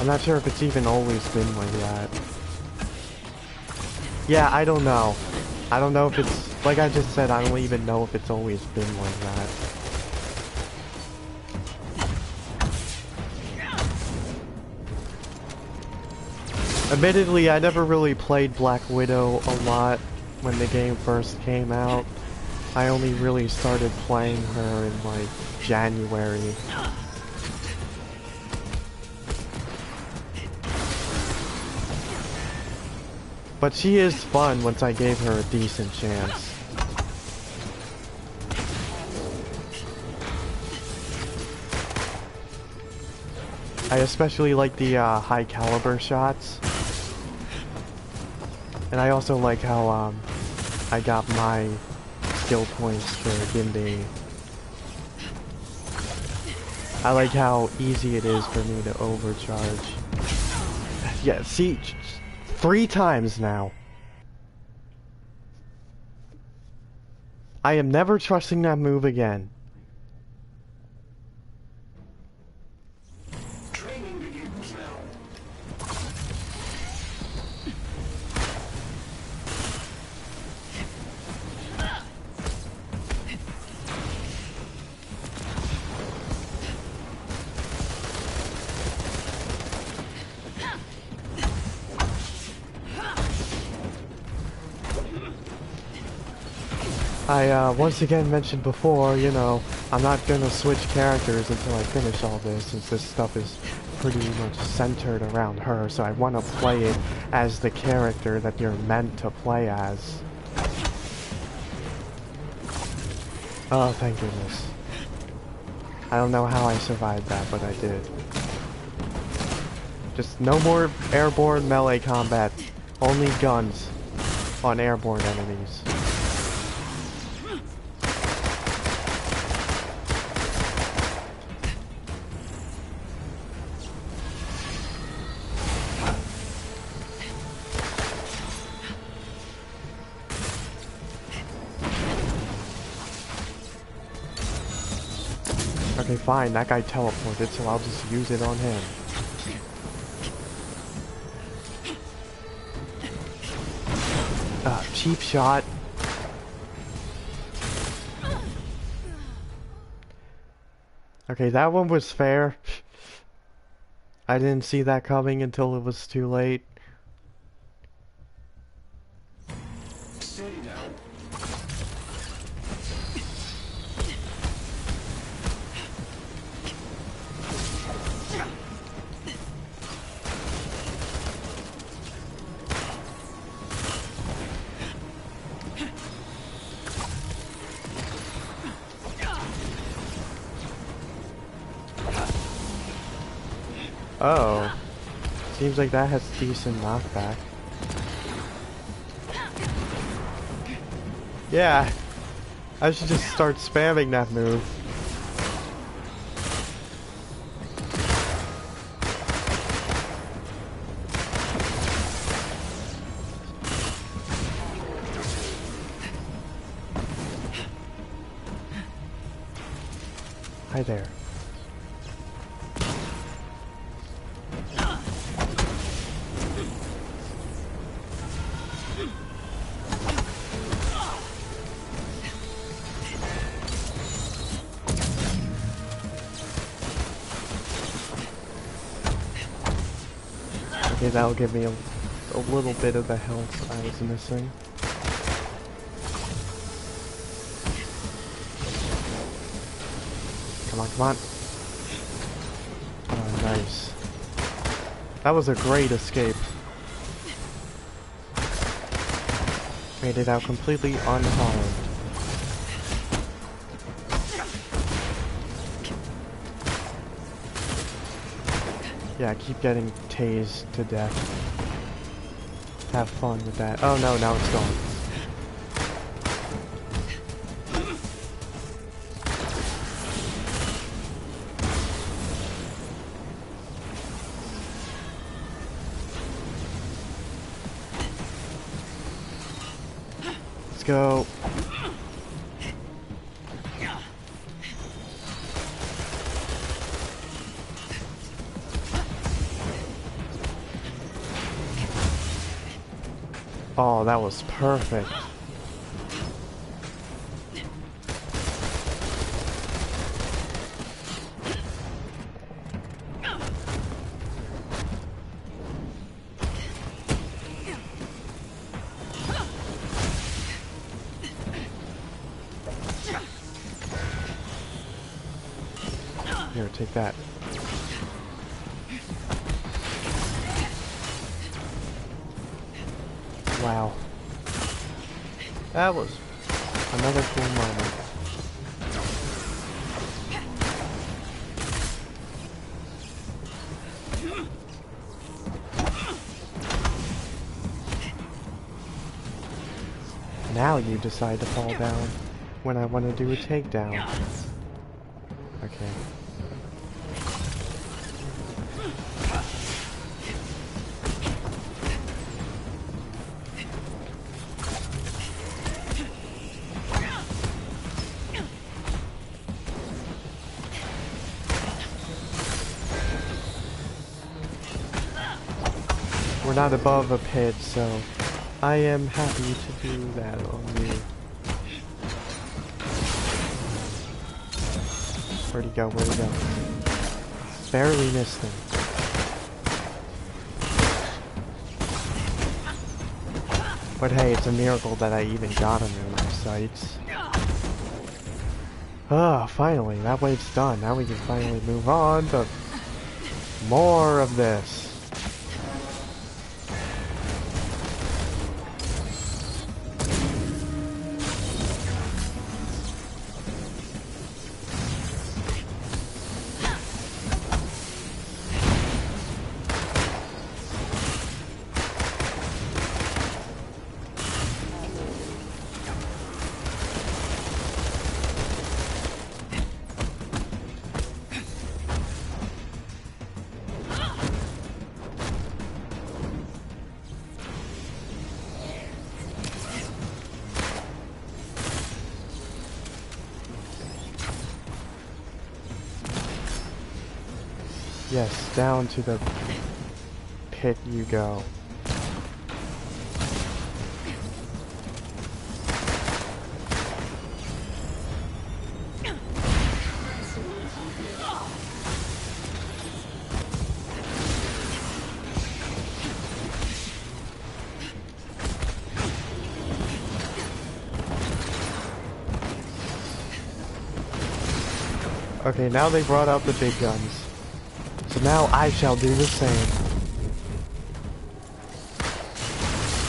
I'm not sure if it's even always been like that. Yeah, I don't know. I don't know if it's, like I just said, I don't even know if it's always been like that. Admittedly, I never really played Black Widow a lot when the game first came out. I only really started playing her in like January. But she is fun once I gave her a decent chance. I especially like the high caliber shots. And I also like how I got my skill points for Gimbe. I like how easy it is for me to overcharge. Yeah, see, 3 times now. I am never trusting that move again. Training begins now. I once again mentioned before, you know, I'm not gonna switch characters until I finish all this, since this stuff is pretty much centered around her, so I want to play it as the character that you're meant to play as. Oh, thank goodness. I don't know how I survived that, but I did. Just no more airborne melee combat. Only guns on airborne enemies. Okay, fine, that guy teleported, so I'll just use it on him. Cheap shot. Okay, that one was fair. I didn't see that coming until it was too late. Steady now. Oh. Seems like that has decent knockback. Yeah. I should just start spamming that move. Hi there. Okay, that'll give me a little bit of the health I was missing. Come on, come on. Oh, nice. That was a great escape. Made it out completely unharmed. Yeah, keep getting tased to death. Have fun with that. Oh no, now it's gone. Let's go. Oh, that was perfect. take that. Wow. That was another cool moment. Now you decide to fall down when I want to do a takedown. Okay. We're not above a pit, so I am happy to do that on you. Where'd he go? Where'd he go? Barely missed him. But hey, it's a miracle that I even got him in my sights. Ah, finally, that wave's done. Now we can finally move on to more of this. Yes, down to the pit you go. Okay, now they brought out the big guns. So now I shall do the same.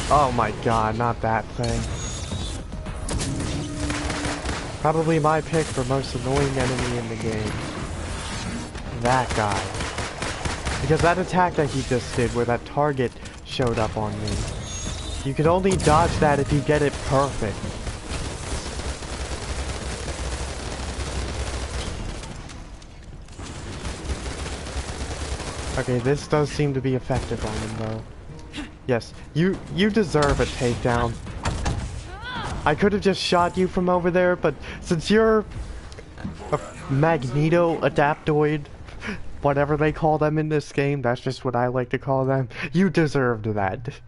Oh my god, not that thing. Probably my pick for most annoying enemy in the game. That guy. Because that attack that he just did, where that target showed up on me, you can only dodge that if you get it perfect. Okay, this does seem to be effective on him, though. Yes, you deserve a takedown. I could have just shot you from over there, but since you're a Magneto Adaptoid, whatever they call them in this game, that's just what I like to call them, you deserved that.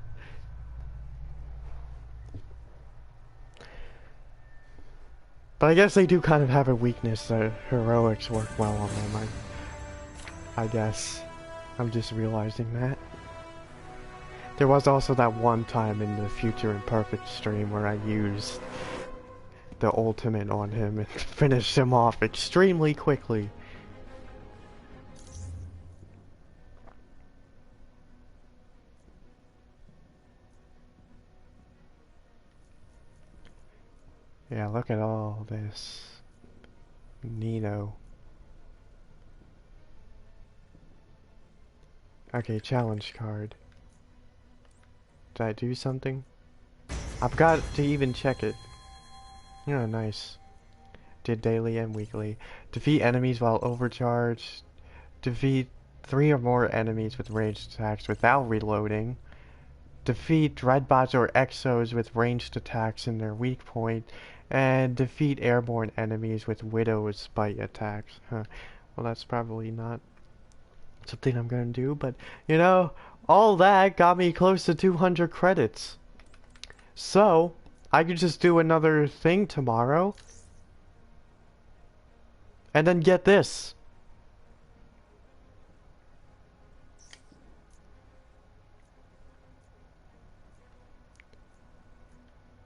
But I guess they do kind of have a weakness, that heroics work well on them, I guess. I'm just realizing that. There was also that one time in the Future Imperfect stream where I used the ultimate on him and finished him off extremely quickly. Yeah, look at all this. Neato. Okay, challenge card. Did I do something? I forgot to even check it. Yeah, nice. Did daily and weekly. Defeat enemies while overcharged. Defeat 3 or more enemies with ranged attacks without reloading. Defeat Dreadbots or Exos with ranged attacks in their weak point. And defeat airborne enemies with Widow's Spite attacks. Huh. Well, that's probably not something I'm gonna do, but, you know, all that got me close to 200 credits. So, I could just do another thing tomorrow. And then get this.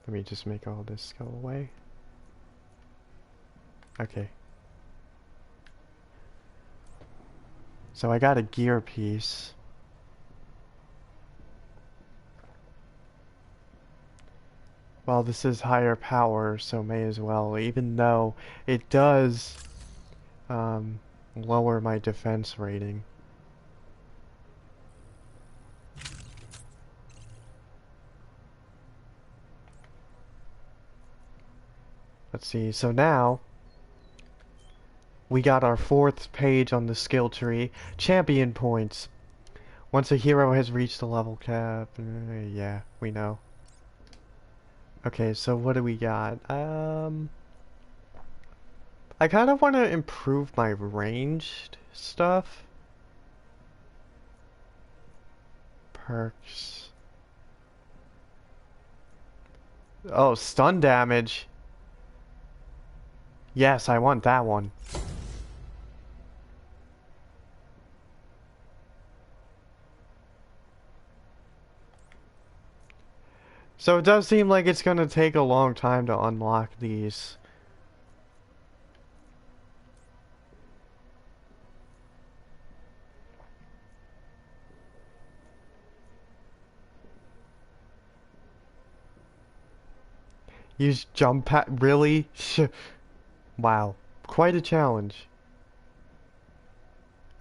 Let me just make all this go away. Okay. So I got a gear piece. Well, this is higher power, so may as well, even though it does lower my defense rating. Let's see, so now we got our 4th page on the skill tree. Champion points. Once a hero has reached the level cap, yeah, we know. Okay, so what do we got? I kind of want to improve my ranged stuff. Perks. Oh, stun damage. Yes, I want that one. So it does seem like it's gonna take a long time to unlock these. Use jump pad, really? Wow, quite a challenge.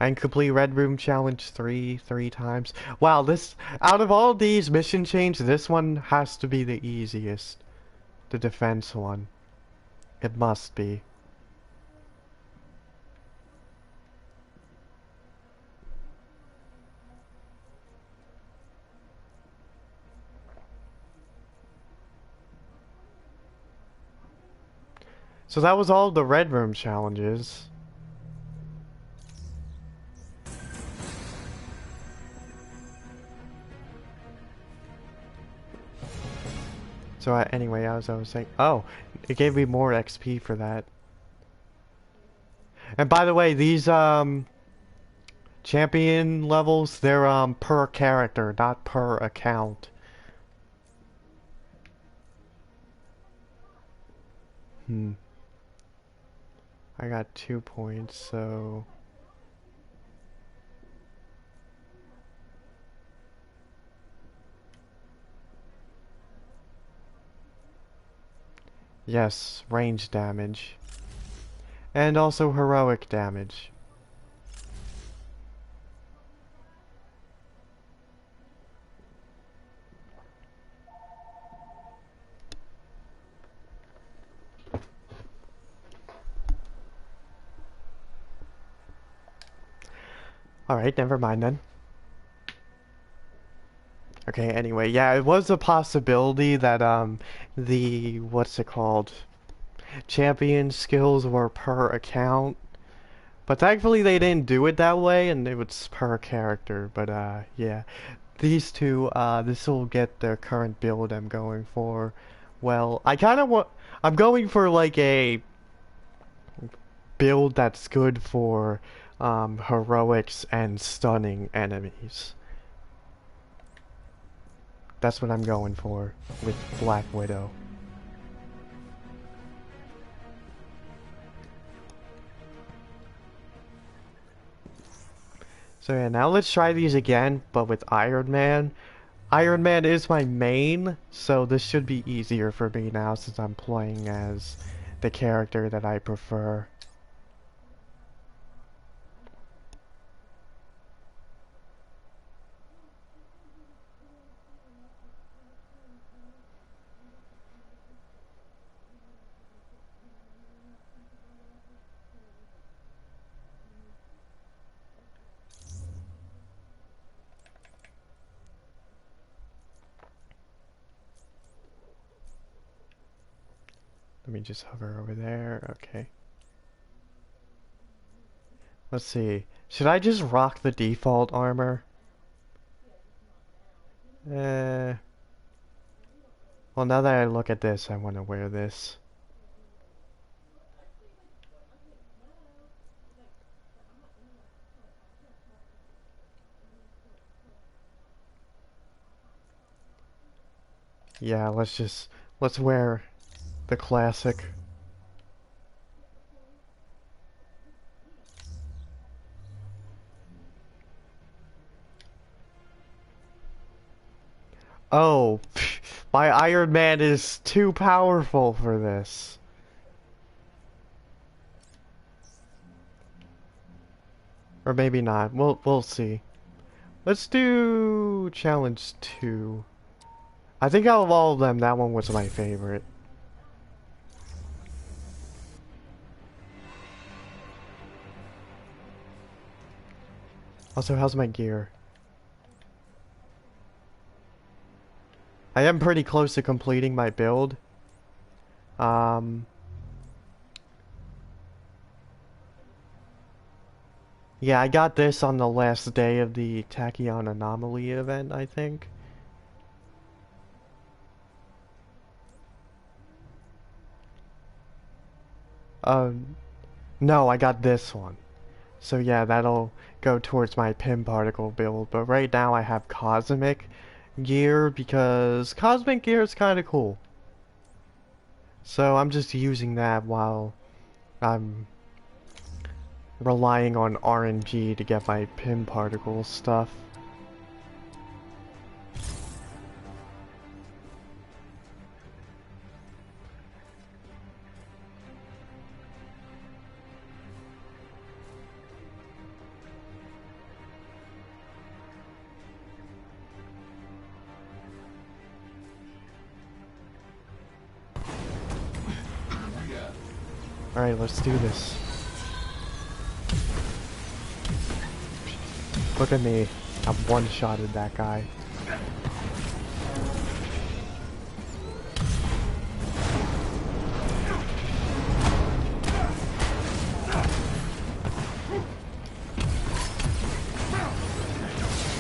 And complete Red Room Challenge three times. Wow, this, out of all these mission chains, this one has to be the easiest. The defense one. It must be. So that was all the Red Room challenges. So anyway, as I was saying, oh, it gave me more XP for that. And by the way, these champion levels, they're per character, not per account. I got 2 points, so yes, range damage. And also heroic damage. Alright, never mind then. Okay, anyway, yeah, it was a possibility that, what's it called? Champion skills were per account. But thankfully they didn't do it that way, and it was per character, but, yeah. These two, this will get the current build I'm going for. Well, I kinda want, I'm going for, like, a build that's good for, heroics and stunning enemies. That's what I'm going for with Black Widow. So yeah, now let's try these again, but with Iron Man. Iron Man is my main, so this should be easier for me now since I'm playing as the character that I prefer. Let me just hover over there, okay. Let's see, should I just rock the default armor? Well, now that I look at this, I want to wear this. Yeah, let's wear the classic. Oh, my Iron Man is too powerful for this. Or maybe not. We'll see. Let's do challenge 2. I think out of all of them, that one was my favorite. Also, how's my gear? I am pretty close to completing my build. Yeah, I got this on the last day of the Tachyon Anomaly event, I think. No, I got this one. So yeah, that'll go towards my Pim Particle build. But right now I have Cosmic gear because Cosmic gear is kind of cool. So I'm just using that while I'm relying on RNG to get my Pim Particle stuff. Alright, let's do this. Look at me. I've one-shotted that guy.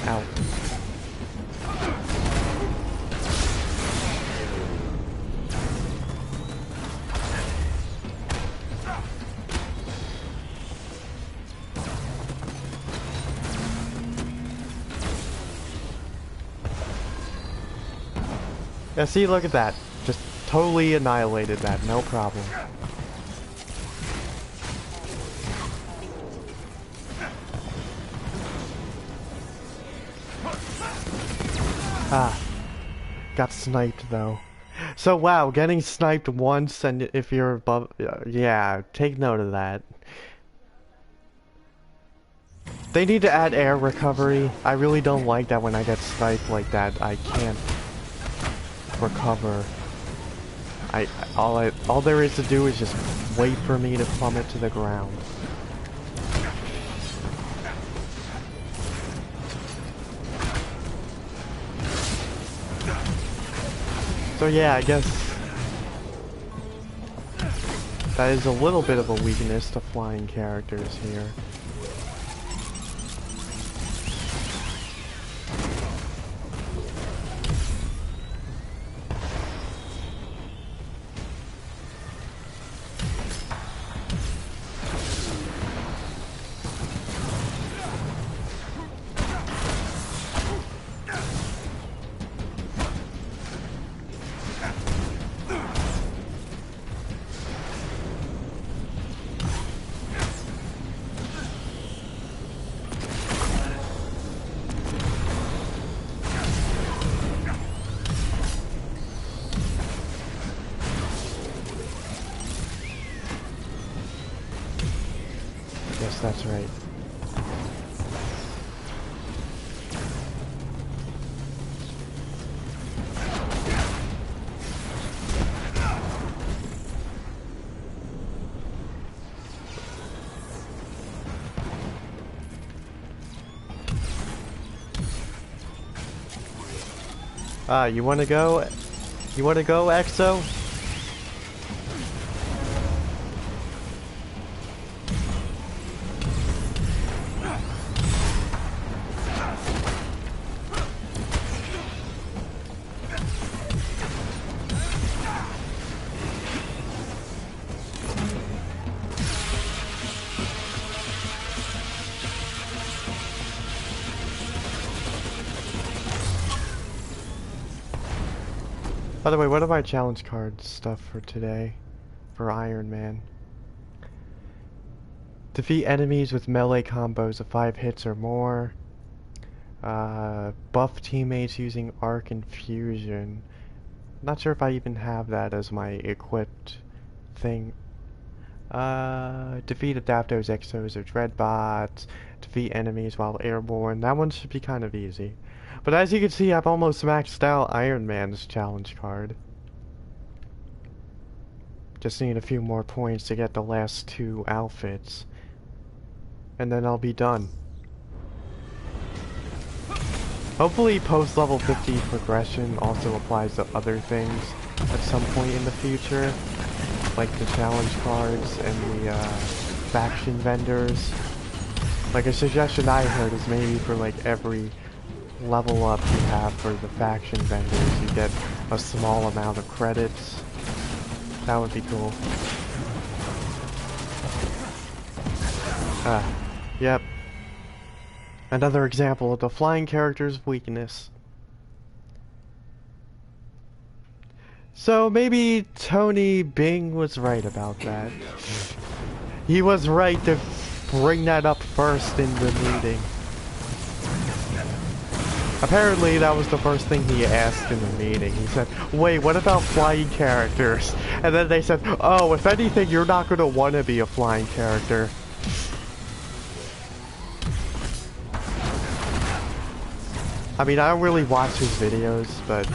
Ow. Yeah, see, look at that. Just totally annihilated that, no problem. Ah, got sniped though. So wow, getting sniped once and if you're above, yeah, take note of that. They need to add air recovery. I really don't like that when I get sniped like that. I can't recover. All there is to do is just wait for me to plummet to the ground. So yeah, I guess that is a little bit of a weakness to flying characters here. Yes, that's right. You wanna go? You wanna go, Exo? By the way, what are my challenge card stuff for today? For Iron Man. Defeat enemies with melee combos of 5 hits or more. Buff teammates using arc and fusion. Not sure if I even have that as my equipped thing. Defeat Adaptos, Exos, or Dreadbots. Defeat enemies while airborne. That one should be kind of easy. But as you can see, I've almost maxed out Iron Man's challenge card. Just need a few more points to get the last 2 outfits. And then I'll be done. Hopefully post-level 50 progression also applies to other things at some point in the future. Like the challenge cards and the faction vendors. Like a suggestion I heard is maybe for like every level up you have for the faction vendors, you get a small amount of credits. That would be cool. Yep. Another example of the flying character's weakness. So maybe Tony Bing was right about that. He was right to bring that up first in the meeting. Apparently that was the first thing he asked in the meeting. He said, wait, what about flying characters? And then they said, oh, if anything, you're not going to want to be a flying character. I mean, I don't really watch his videos, but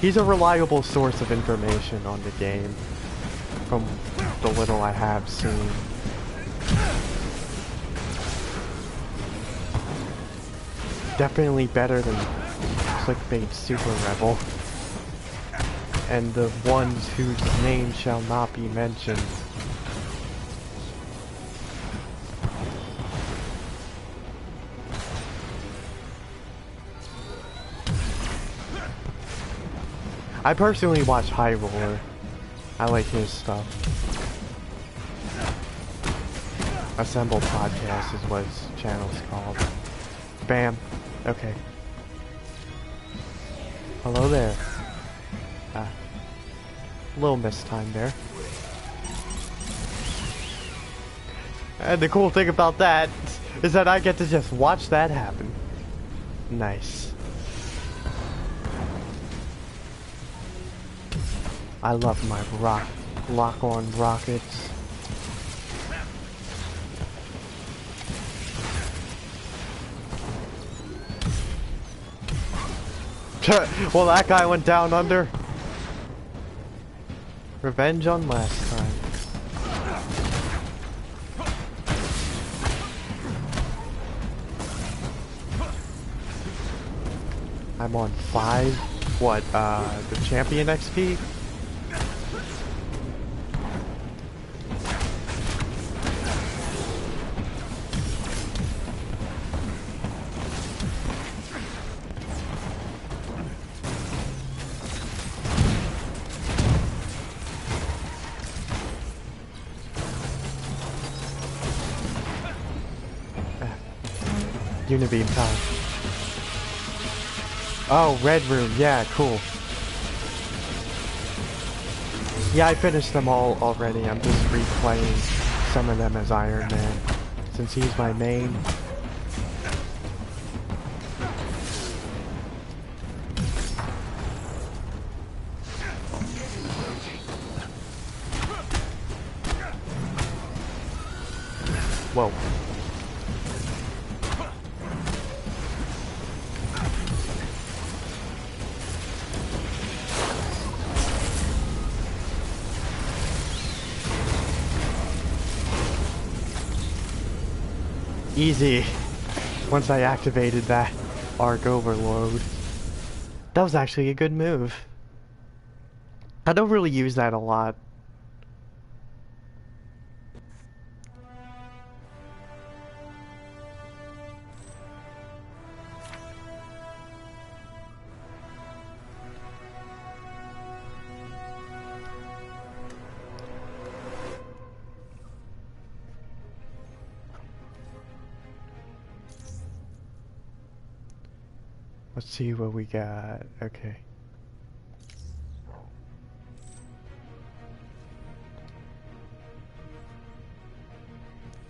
he's a reliable source of information on the game, from the little I have seen. Definitely better than Clickbait Super Rebel, and the ones whose name shall not be mentioned. I personally watch High Roller. I like his stuff. Assemble Podcast is what his channel's called. Bam. Okay. Hello there. Little mistime there. And the cool thing about that is that I get to just watch that happen. Nice. I love my lock-on rockets. Well, that guy went down under. Revenge on last time. I'm on 5. What, the champion XP? Unibeam time. Oh, Red Room, yeah, cool. Yeah, I finished them all already. I'm just replaying some of them as Iron Man, since he's my main. Whoa. Easy. Once I activated that arc overload. That was actually a good move. I don't really use that a lot. Let's see what we got. Okay.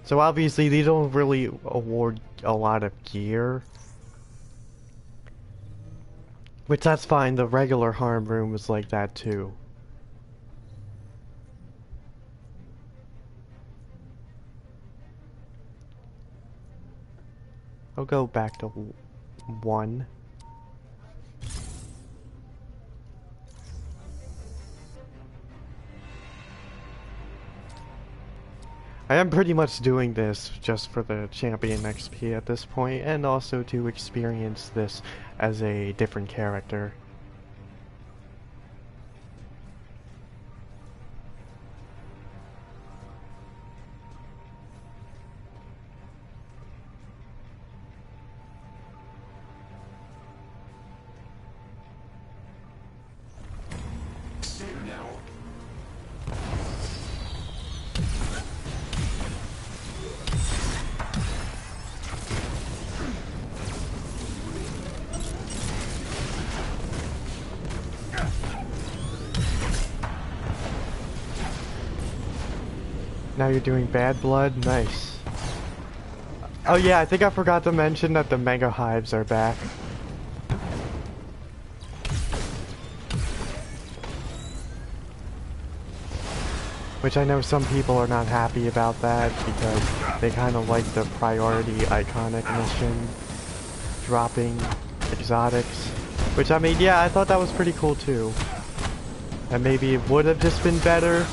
So obviously they don't really award a lot of gear. Which that's fine, the regular harm room was like that too. I'll go back to 1. I am pretty much doing this just for the champion XP at this point, and also to experience this as a different character. Save now. Now you're doing bad blood? Nice. Oh yeah, I think I forgot to mention that the Mega Hives are back. Which I know some people are not happy about that because they kind of like the priority iconic mission dropping exotics. Which I mean, yeah, I thought that was pretty cool too. And maybe it would have just been better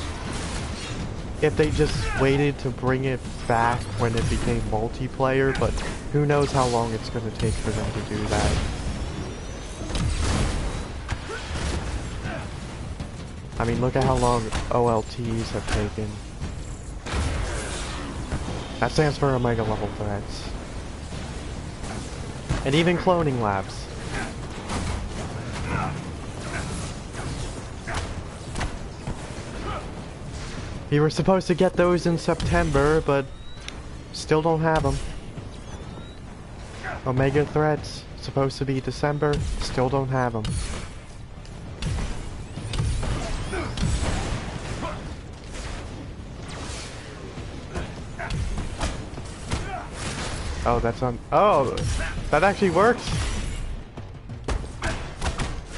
if they just waited to bring it back when it became multiplayer, but who knows how long it's going to take for them to do that. I mean, look at how long OLTs have taken. That stands for Omega level threats. And even cloning labs. We were supposed to get those in September, but still don't have them. Omega threats, supposed to be December, still don't have them. Oh, that's on. Oh, that actually works.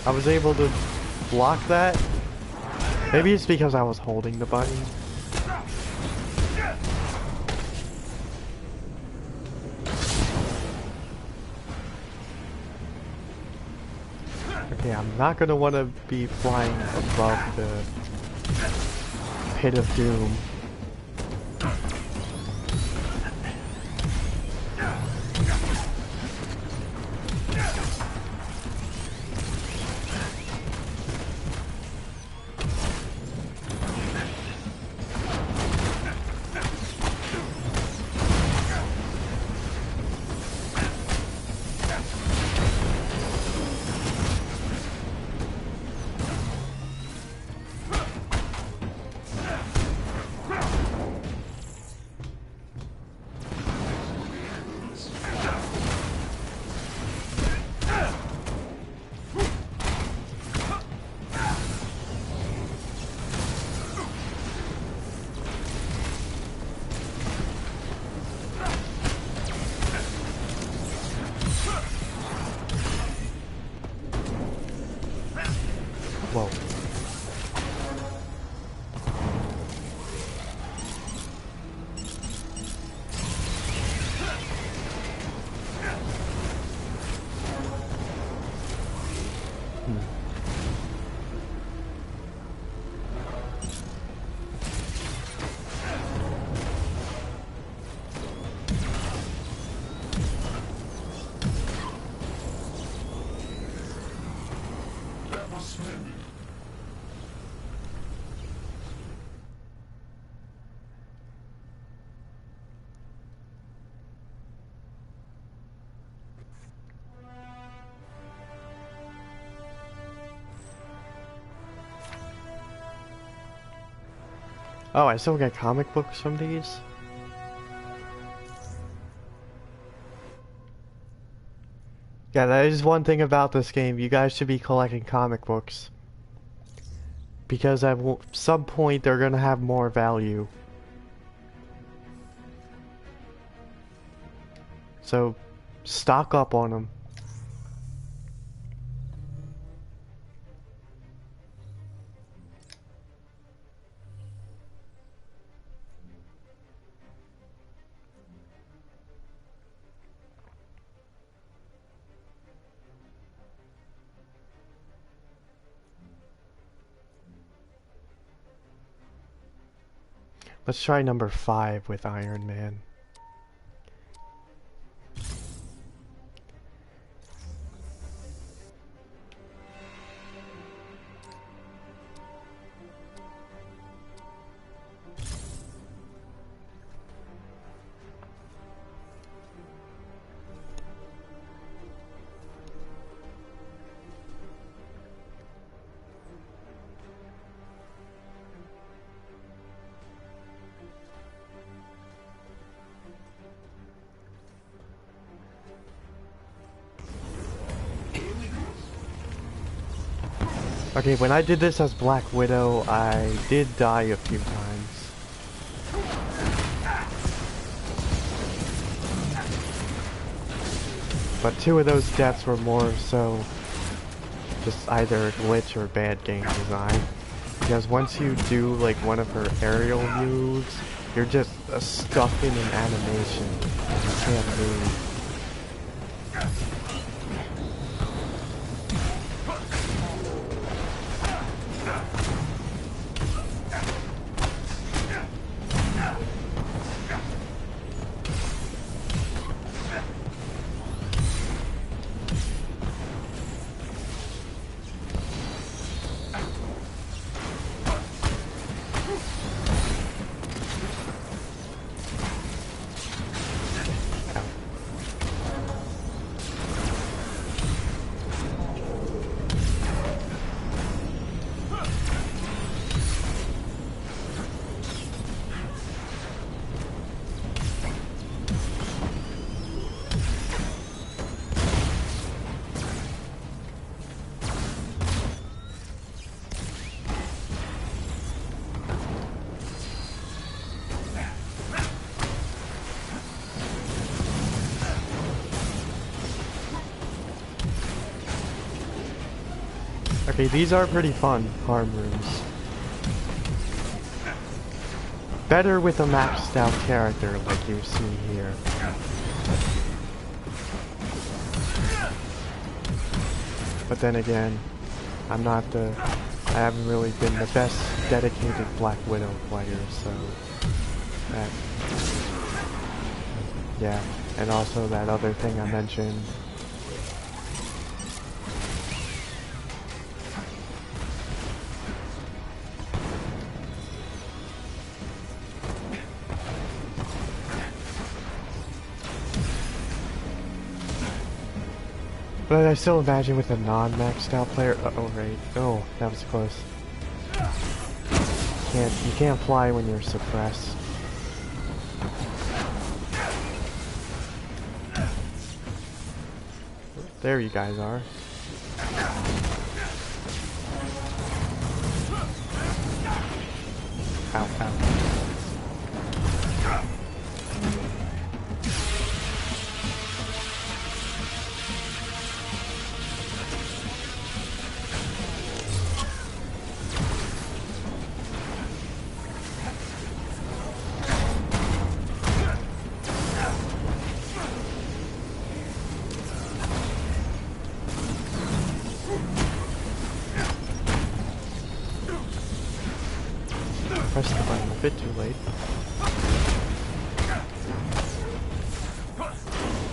I was able to block that. Maybe it's because I was holding the button. Okay, I'm not gonna want to be flying above the pit of doom. Whoa. That was splendid. Oh, I still get comic books from these? Yeah, that is one thing about this game. You guys should be collecting comic books. Because at some point they're gonna have more value. So, stock up on them. Let's try number 5 with Iron Man. Okay, when I did this as Black Widow, I did die a few times. But 2 of those deaths were more so just either a glitch or bad game design. Because once you do like one of her aerial moves, you're just stuck in an animation and you can't move. Okay, these are pretty fun, harm rooms. Better with a maxed out character like you see here. But then again, I haven't really been the best dedicated Black Widow player, so that, yeah, and also that other thing I mentioned. But I still imagine with a non-maxed out player. Oh right. Oh, that was close. You can't fly when you're suppressed. There you guys are. Ow, ow. Pressed the button a bit too late.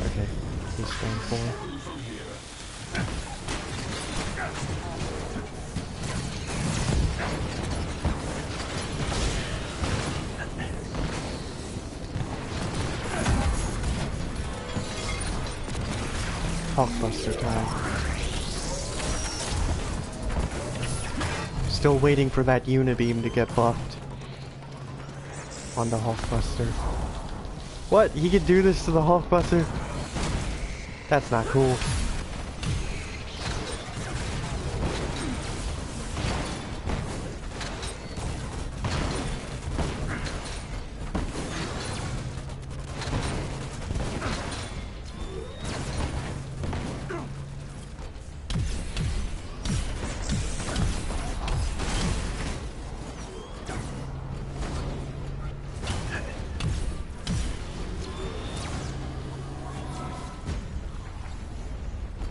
Okay, he's staying for. Hulkbuster time. Still waiting for that unibeam to get buffed on the Hulkbuster. What? He could do this to the Hulkbuster? That's not cool.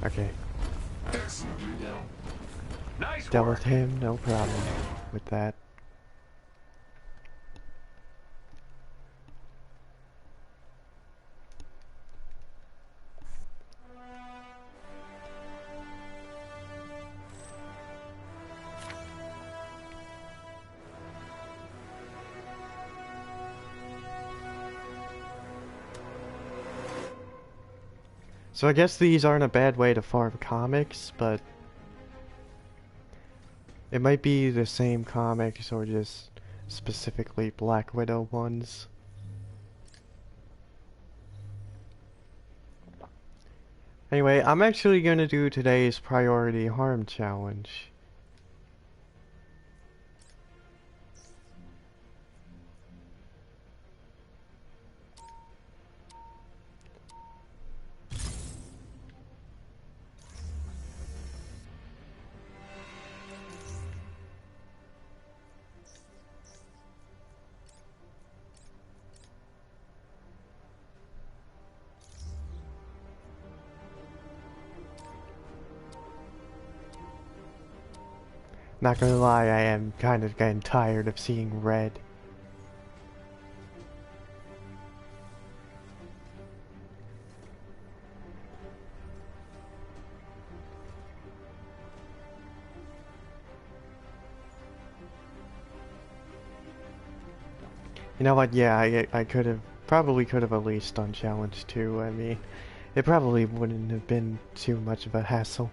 Okay. Nice Dealt work. with him, no problem with that. So I guess these aren't a bad way to farm comics, but it might be the same comics or just specifically Black Widow ones. Anyway, I'm actually gonna do today's priority harm challenge. Not gonna lie, I am kind of getting tired of seeing red. You know what, yeah, I probably could have at least done challenge 2, I mean, it probably wouldn't have been too much of a hassle.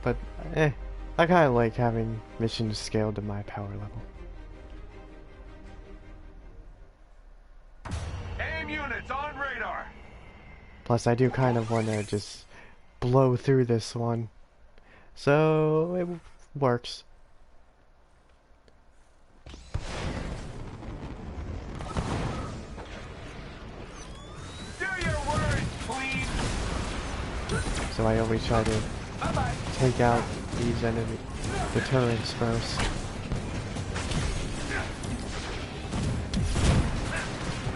But, I kinda like having missions scaled to my power level. Aim units on radar. Plus, I do kind of want to just blow through this one. So, it works. Do your words, please. So I always try to take out these enemy deterrents first.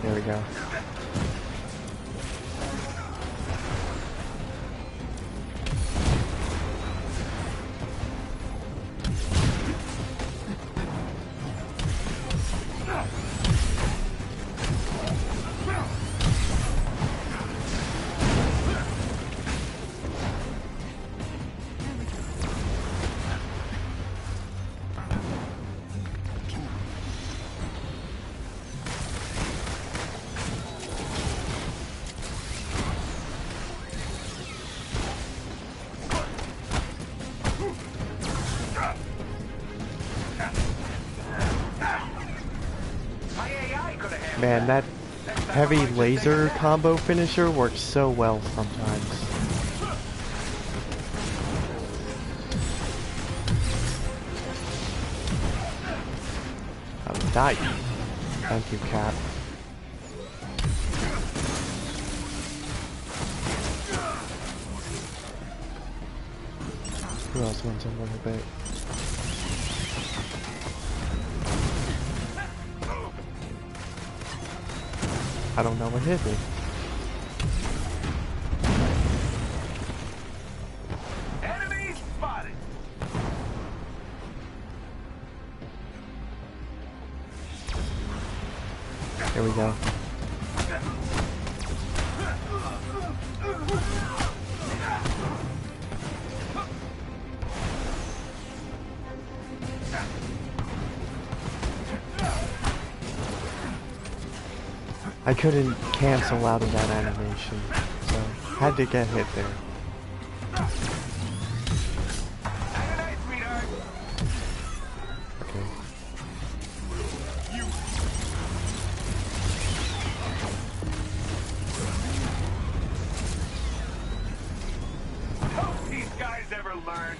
There we go. Man, that heavy laser combo finisher works so well sometimes. Oh, die. Thank you, Cap. Who else wants a little bit? I don't know what hit me. Enemy spotted. Here we go. I couldn't cancel out of that animation, so had to get hit there. Okay. Hope these guys ever learn.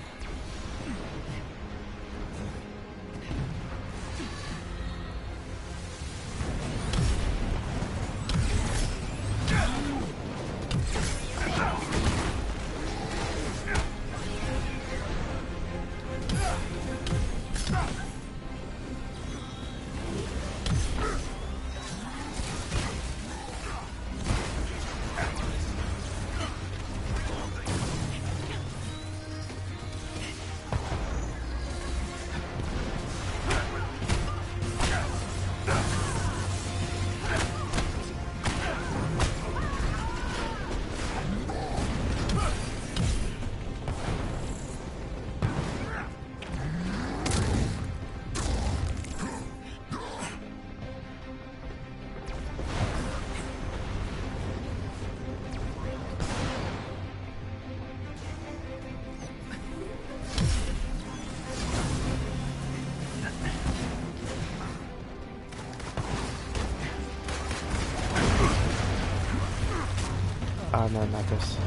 no, not this.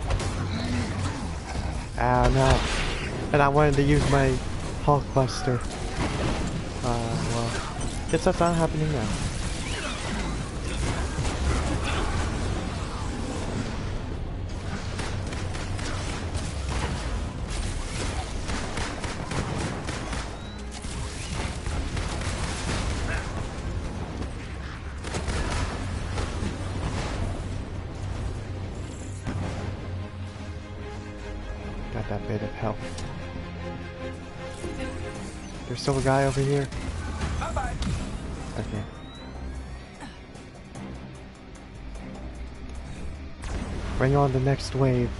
Ah, no. And I wanted to use my Hulkbuster. Well, guess that's not happening now. Got that bit of health. There's still a guy over here. Bye-bye. Okay. Bring on the next wave.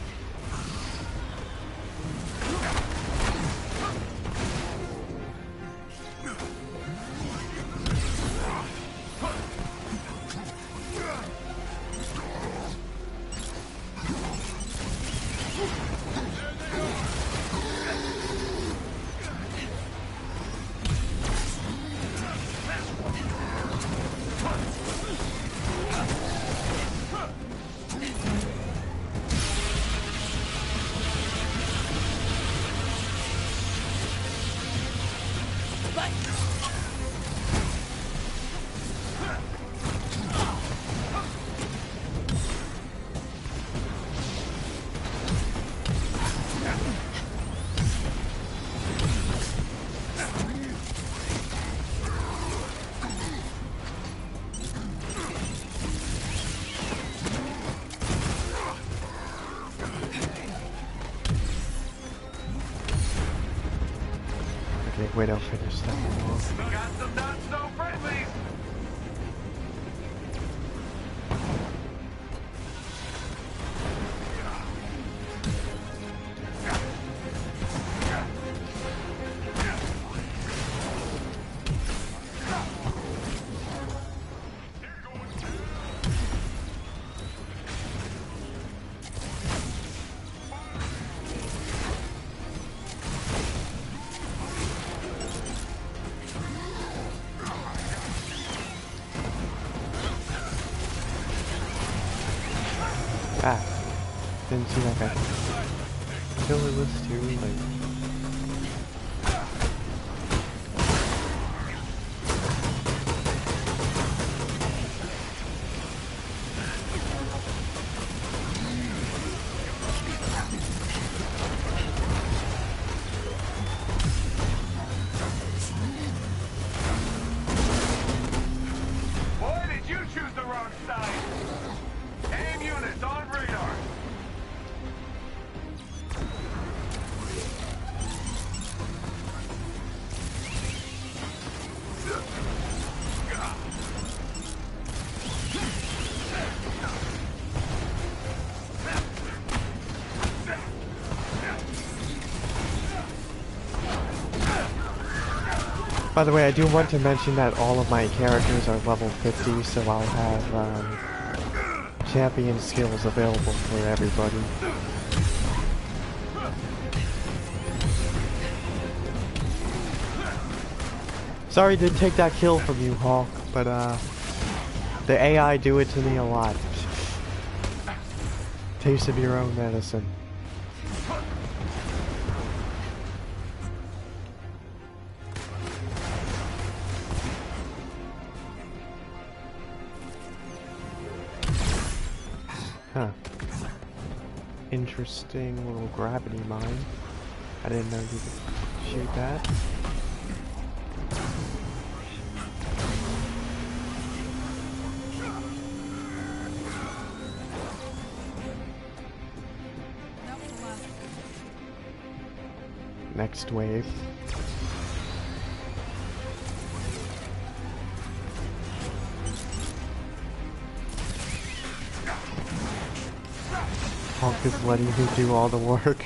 Okay, wait, I'll finish that one off. Got some not so friendlies. Ah, didn't see that guy. Kill this too late. Boy, did you choose the wrong side. Aim units on radar. By the way, I do want to mention that all of my characters are level 50, so I'll have champion skills available for everybody. Sorry to take that kill from you, Hawk, but the AI do it to me a lot. Taste of your own medicine. Huh. Interesting little gravity mine. I didn't know you could shoot that. Next wave. Hulk is letting me do all the work.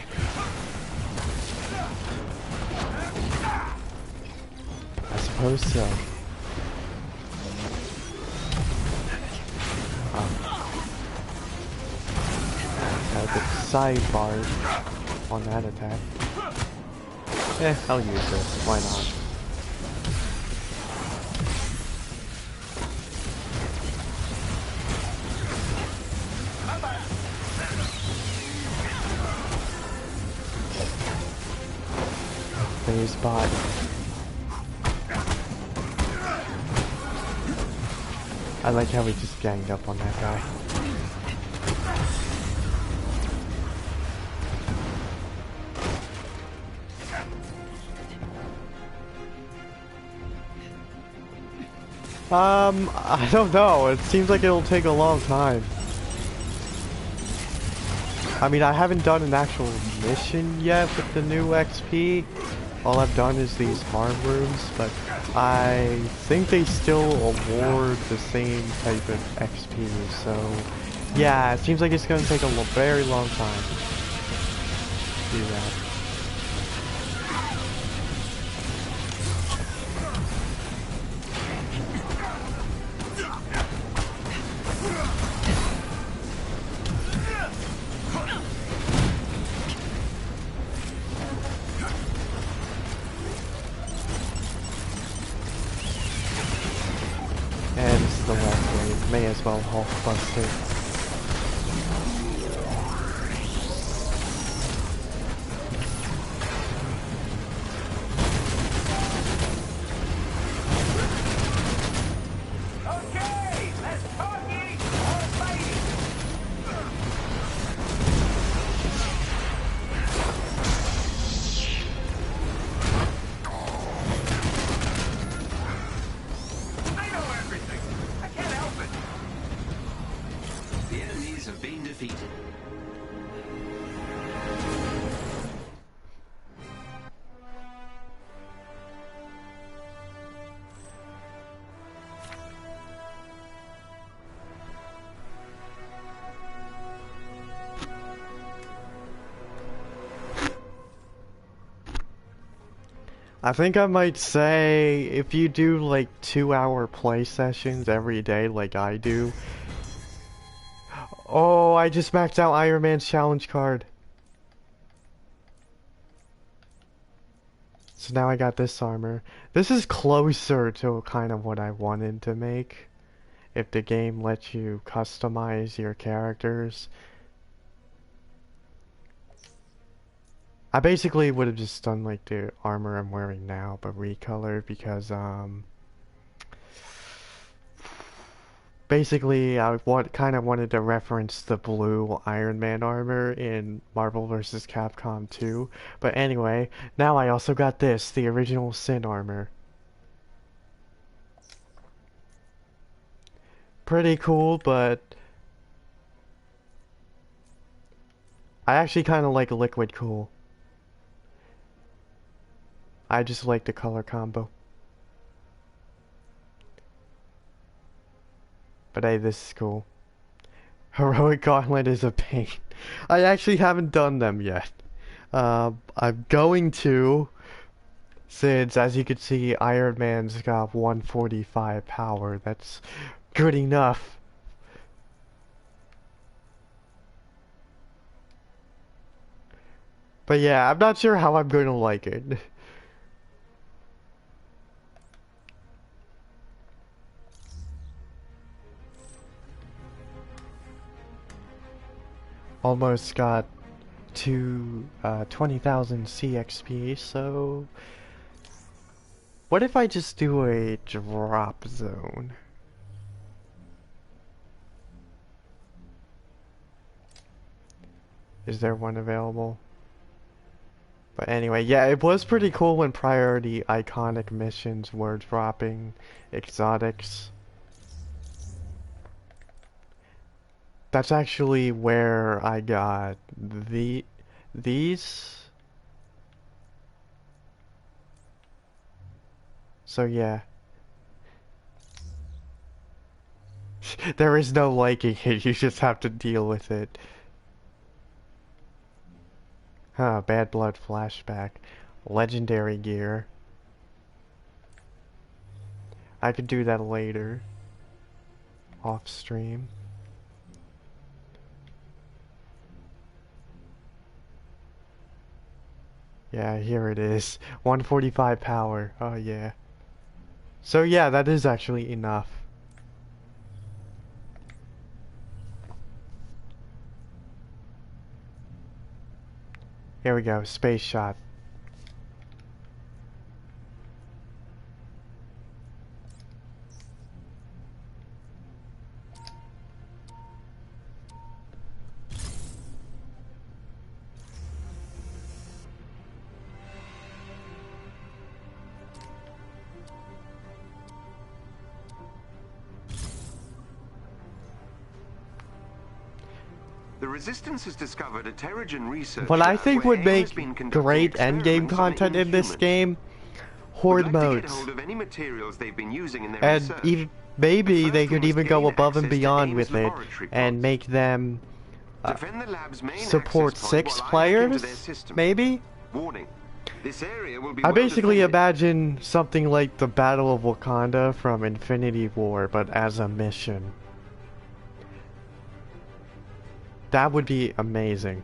I suppose so. The sidebar on that attack. I'll use this. Why not? phase bot. I like how he just ganged up on that guy. I don't know. It seems like it'll take a long time. I mean, I haven't done an actual mission yet with the new XP. All I've done is these farm rooms, but I think they still award the same type of XP, so yeah, it seems like it's gonna take a very long time to do that. And this is the last wave. May as well Hulk bust it. Okay, let's talkie or fighting. I know everything. I can't help it. The enemies have been defeated. I think I might say if you do like 2-hour play sessions every day like I do. Oh, I just maxed out Iron Man's challenge card. So now I got this armor. This is closer to kind of what I wanted to make. If the game lets you customize your characters. I basically would have just done like the armor I'm wearing now, but recolored because basically I kind of wanted to reference the blue Iron Man armor in Marvel vs. Capcom 2. But anyway, now I also got this, the original Sin armor. Pretty cool, but I actually kind of like Liquid Cool. I just like the color combo. But hey, this is cool. Heroic Gauntlet is a pain. I actually haven't done them yet. I'm going to, since as you can see, Iron Man's got 145 power. That's good enough. But yeah, I'm not sure how I'm going to like it. Almost got to 20,000 CXP, so what if I just do a drop zone? Is there one available? But anyway, yeah, it was pretty cool when priority iconic missions were dropping exotics. That's actually where I got these. So yeah. There is no liking it, you just have to deal with it. Huh, Bad Blood flashback. Legendary gear. I could do that later. Off stream. Yeah, here it is. 145 power. Oh yeah. So yeah, that is actually enough. Here we go, space shot. The Resistance has discovered a Terrigen research What I lab think where would AIM has make been conducting great endgame experiments on content in this Inhumans. game, We'd horde like to get modes. hold of any materials they've been using in their And research. even, maybe But they first we could must even go gain above and access to beyond AIM's with it laboratory and pods. make them Defend the lab's main support access point 6 while I hack into their players, system. maybe? Warning. This area will be I well basically defended. imagine something like the Battle of Wakanda from Infinity War, but as a mission. That would be amazing.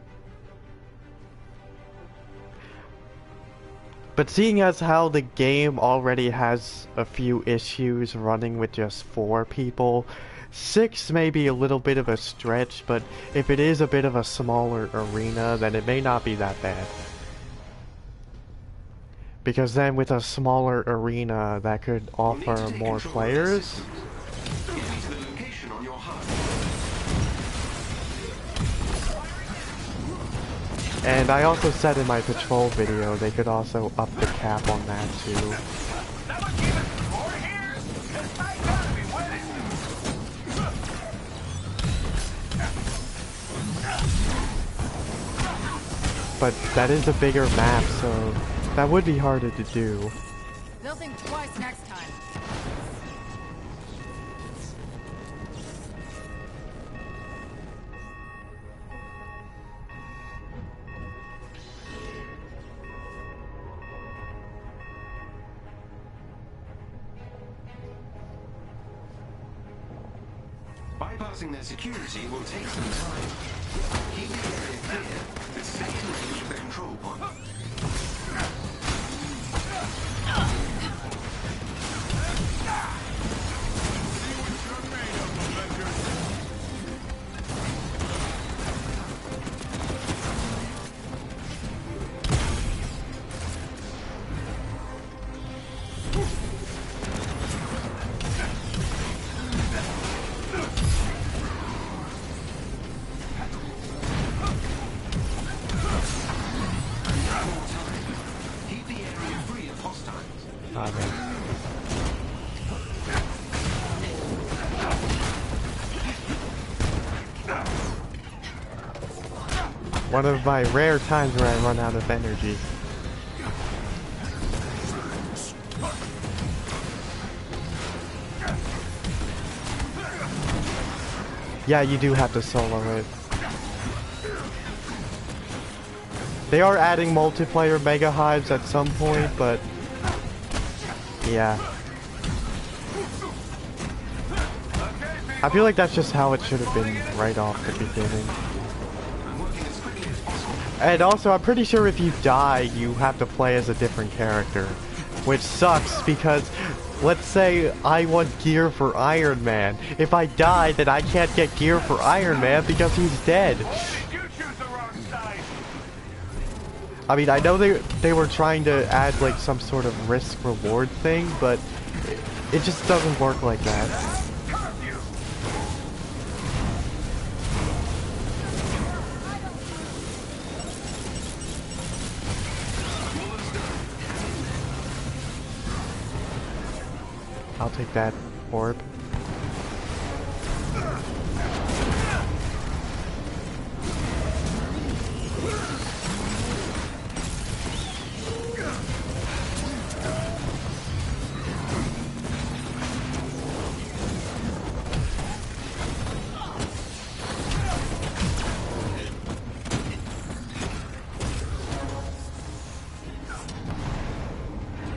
But seeing as how the game already has a few issues running with just 4 people, 6 may be a little bit of a stretch, but if it is a bit of a smaller arena, then it may not be that bad. Because then with a smaller arena, that could offer more players. Get me to the location on your HUD. And I also said in my patrol video, they could also up the cap on that too. Someone keep us score here? 'Cause I gotta be winning. But that is a bigger map, so that would be harder to do. They'll think twice next time. Bypassing their security will take some time. Keep the area clear, but stay in range of their control point. Keep the area free of hostiles. Okay. One of my rare times where I run out of energy. Yeah, you do have to solo it. They are adding multiplayer mega hives at some point, but yeah. I feel like that's just how it should have been right off the beginning. I'm working as quickly as possible. And also, I'm pretty sure if you die, you have to play as a different character. Which sucks, because let's say I want gear for Iron Man. If I die, then I can't get gear for Iron Man because he's dead. Did you choose the wrong side? I mean, I know they were trying to add like some sort of risk-reward thing, but it just doesn't work like that. Curfew! I'll take that orb.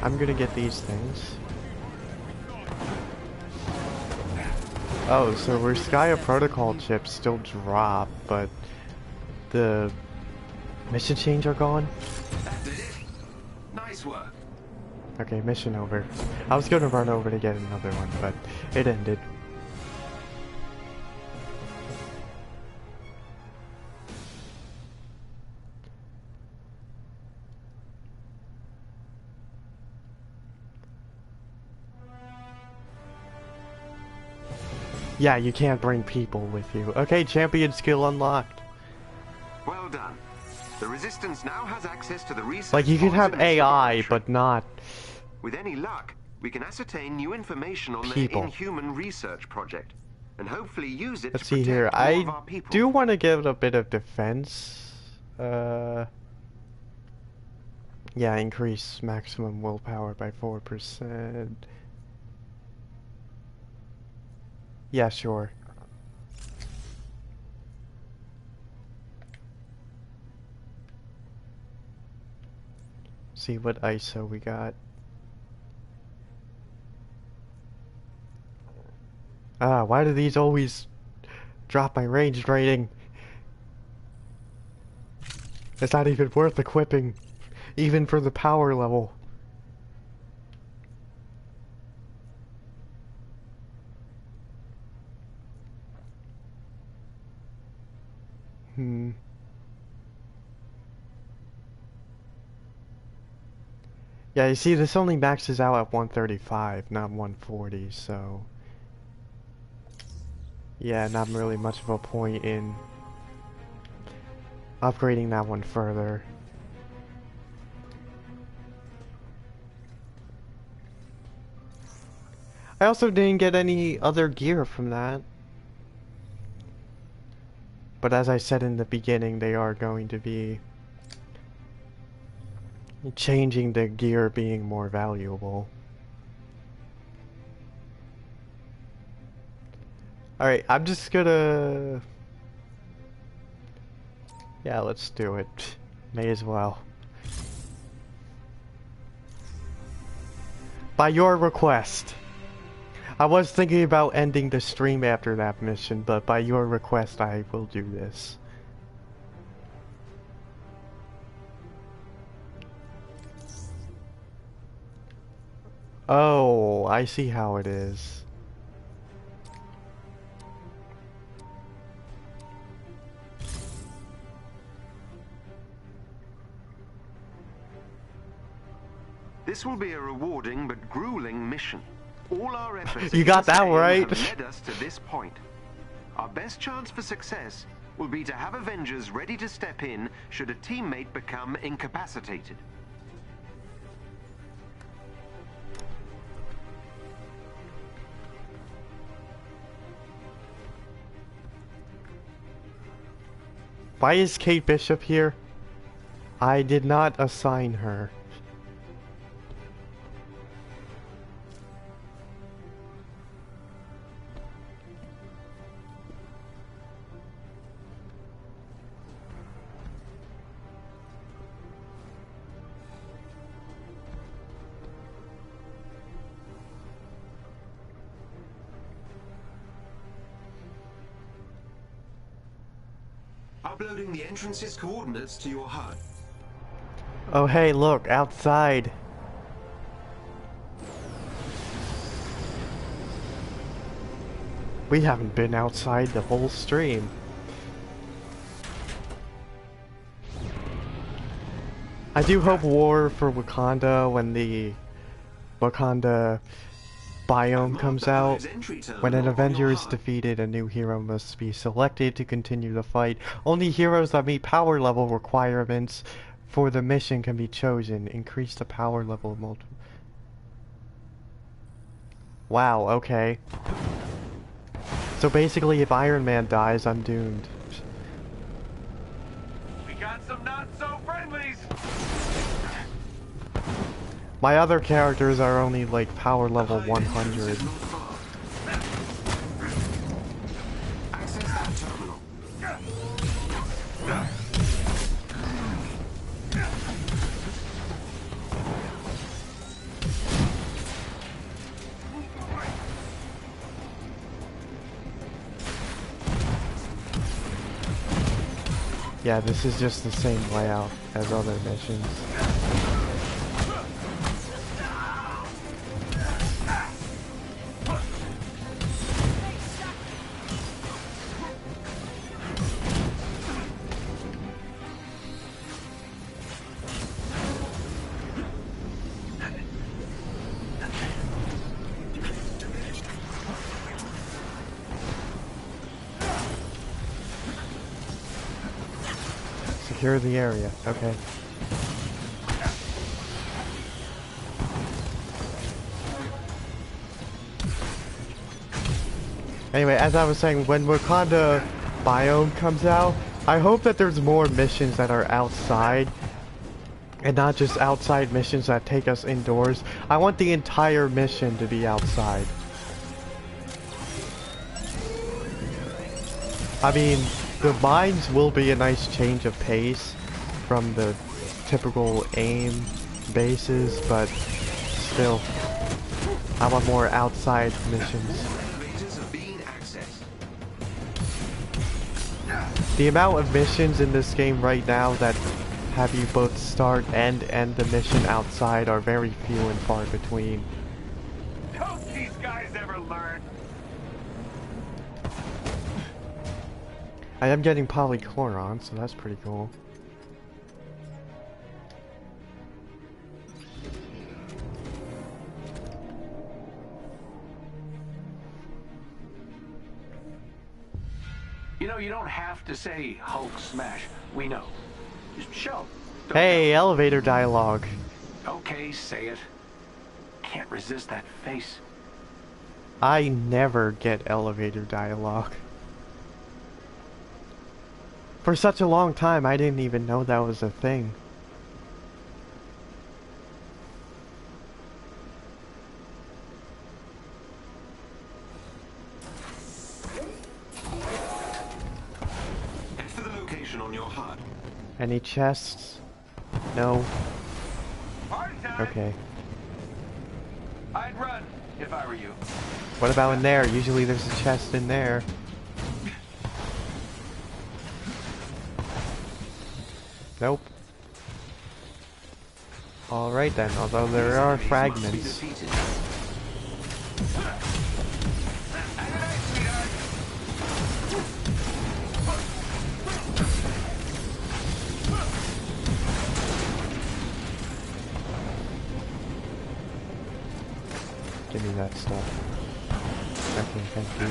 I'm gonna get these things. Oh, so Ruskaya Protocol chips still drop, but the mission chains are gone? That did it. Nice work. Okay, mission over. I was gonna run over to get another one, but it ended. Yeah, you can't bring people with you. Okay, champion skill unlocked. Well done. The Resistance now has access to the research. Like, you can pods have in this AI, laboratory. but not With any luck, we can ascertain new information on People. their Inhuman research project. and hopefully use it Let's to see here. protect more of I our people. do want to give it a bit of defense. Yeah, increase maximum willpower by 4%. Yeah, sure. See what ISO we got. Ah, why do these always drop my ranged rating? It's not even worth equipping, even for the power level. Yeah, you see, this only maxes out at 135, not 140, so... Yeah, not really much of a point in upgrading that one further. I also didn't get any other gear from that. But as I said in the beginning, they are going to be changing the gear being more valuable. Alright, I'm just gonna... Yeah, let's do it. May as well. By your request. I was thinking about ending the stream after that mission, but by your request I will do this. Oh, I see how it is. This will be a rewarding but grueling mission. All our efforts You got that right. have led us to this point. Our best chance for success will be to have Avengers ready to step in should a teammate become incapacitated. Why is Kate Bishop here? I did not assign her. Uploading the entrance's coordinates to your HUD. Oh hey, look, outside. We haven't been outside the whole stream. I do hope War for Wakanda, when the Wakanda biome comes out, when an Avenger is defeated, a new hero must be selected to continue the fight. Only heroes that meet power level requirements for the mission can be chosen. Increase the power level of multiple. Wow, okay. So basically, if Iron Man dies, I'm doomed. We got some not-so-friendlies! My other characters are only like power level 100. Access that terminal. Yeah, this is just the same layout as other missions. Secure the area, okay. Anyway, as I was saying, when Wakanda biome comes out, I hope that there's more missions that are outside and not just outside missions that take us indoors. I want the entire mission to be outside. I mean, the mines will be a nice change of pace from the typical AIM bases, but still, I want more outside missions. The amount of missions in this game right now that have you both start and end the mission outside are very few and far between. Don't these guys ever learn? I am getting polychloron, so that's pretty cool. You know, you don't have to say Hulk smash. We know. Just show. Don't Hey, elevator dialogue. Okay, say it. Can't resist that face. I never get elevator dialogue. For such a long time, I didn't even know that was a thing. Enter the location on your HUD. Any chests? No. Party time. Okay. I'd run if I were you. What about in there? Usually there's a chest in there. Nope. Alright then, although there are fragments. Give me that stuff. Okay, thank you.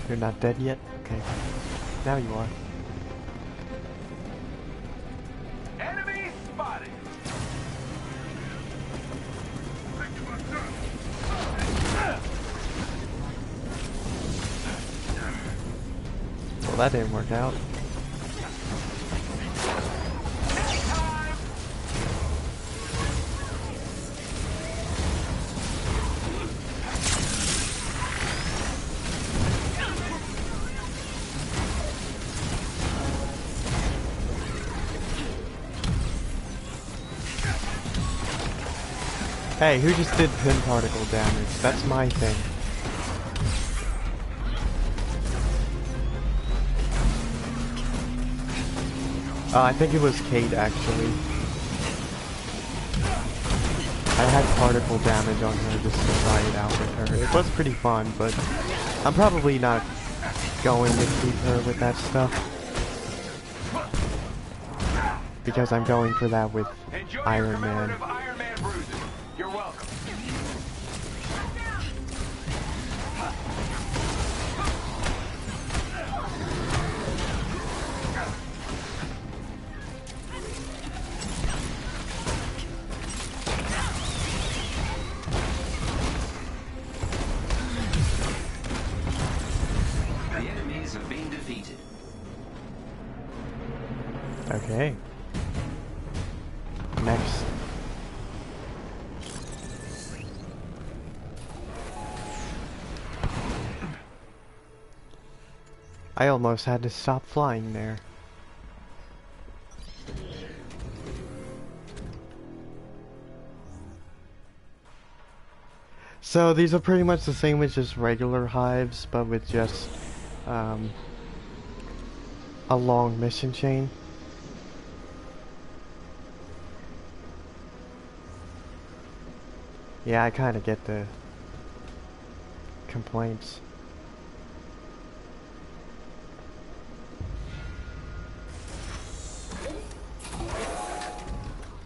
You're not dead yet? Okay. Now you are. Enemy spotted. Well, that didn't work out. Hey, who just did pin particle damage? That's my thing. I think it was Kate, actually. I had particle damage on her just to try it out with her. It was pretty fun, but I'm probably not going to keep her with that stuff. Because I'm going for that with Iron Man. Iron Man bruises. You're welcome. The enemies have been defeated. Okay. Next. I almost had to stop flying there. So these are pretty much the same as just regular hives, but with just a long mission chain. Yeah, I kind of get the complaints.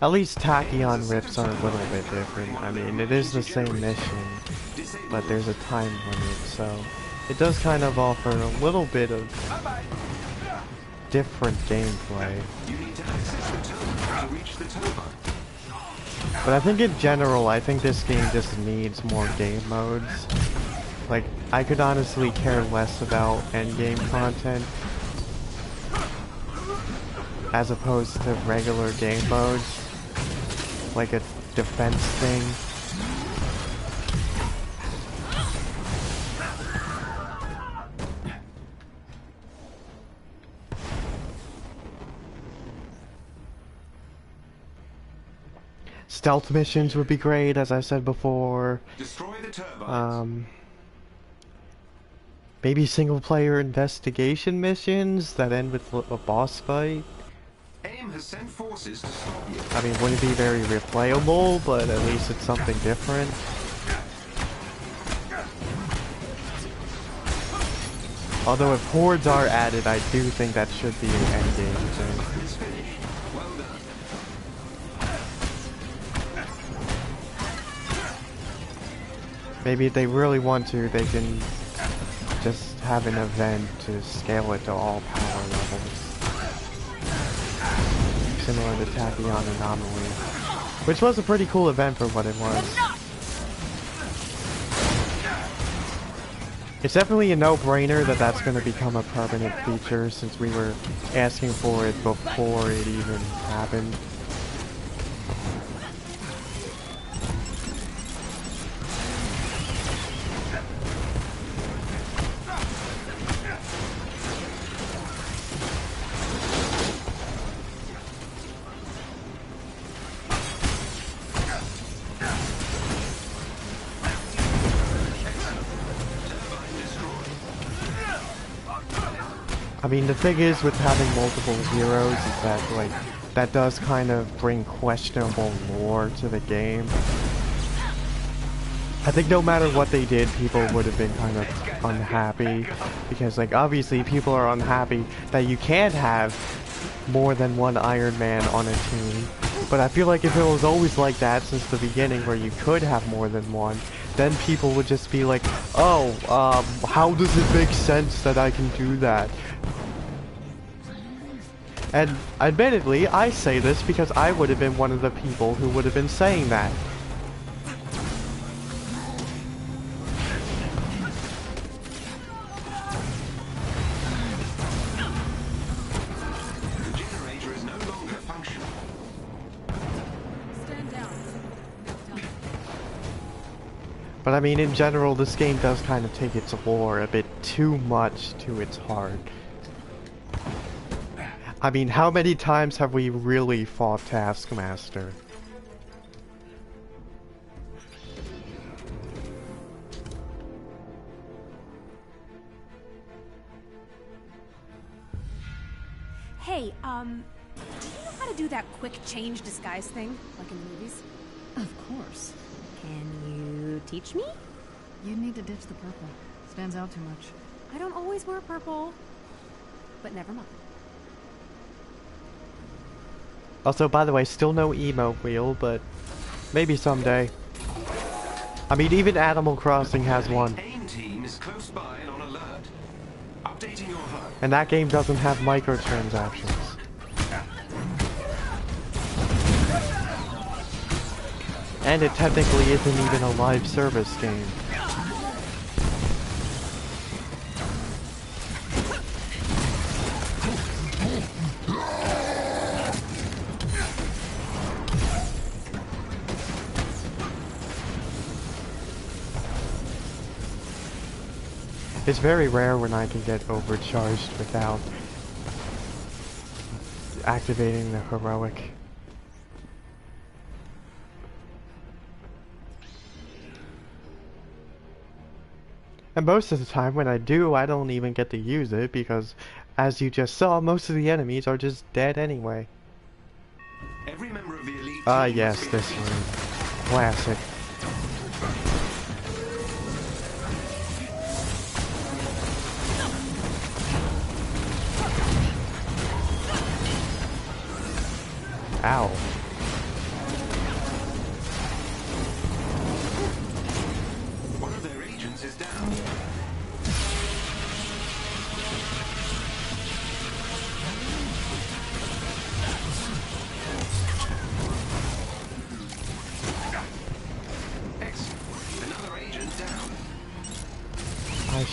At least Tachyon rips are a little bit different. I mean, it is the same mission, but there's a time limit, so it does kind of offer a little bit of different gameplay. You need to access the turbine to reach the turbine. But I think in general, I think this game just needs more game modes. Like, I could honestly care less about endgame content as opposed to regular game modes, like a defense thing. Stealth missions would be great, as I said before. Destroy the turbines. Maybe single-player investigation missions that end with a boss fight. AIM has sent forces to stop you. I mean, wouldn't be very replayable, but at least it's something different. Although if hordes are added, I do think that should be an endgame thing. It's finished. Well done. Maybe if they really want to, they can just have an event to scale it to all power levels. Similar to Tachyon Anomaly. Which was a pretty cool event for what it was. It's definitely a no-brainer that that's going to become a permanent feature since we were asking for it before it even happened. I mean, the thing is with having multiple heroes is that, like, that does kind of bring questionable lore to the game. I think no matter what they did, people would have been kind of unhappy. Because, like, obviously people are unhappy that you can't have more than one Iron Man on a team. But I feel like if it was always like that since the beginning where you could have more than one, then people would just be like, oh, how does it make sense that I can do that? And admittedly, I say this because I would have been one of the people who would have been saying that. The generator is no longer functional. Stand down. But I mean, in general, this game does kind of take its lore a bit too much to its heart. I mean, how many times have we really fought Taskmaster? Hey, do you know how to do that quick change disguise thing, like in the movies? Of course. Can you teach me? You need to ditch the purple. Stands out too much. I don't always wear purple. But never mind. Also, by the way, still no emo wheel, but maybe someday. I mean, even Animal Crossing has one. AIM team is close by and on alert. Updating your HUD. And that game doesn't have microtransactions. And it technically isn't even a live service game. It's very rare when I can get overcharged without activating the heroic. And most of the time when I do, I don't even get to use it because, as you just saw, most of the enemies are just dead anyway. Every member of the elite Ah, team yes, must this be- room. Classic. Ow. One of their agents is down.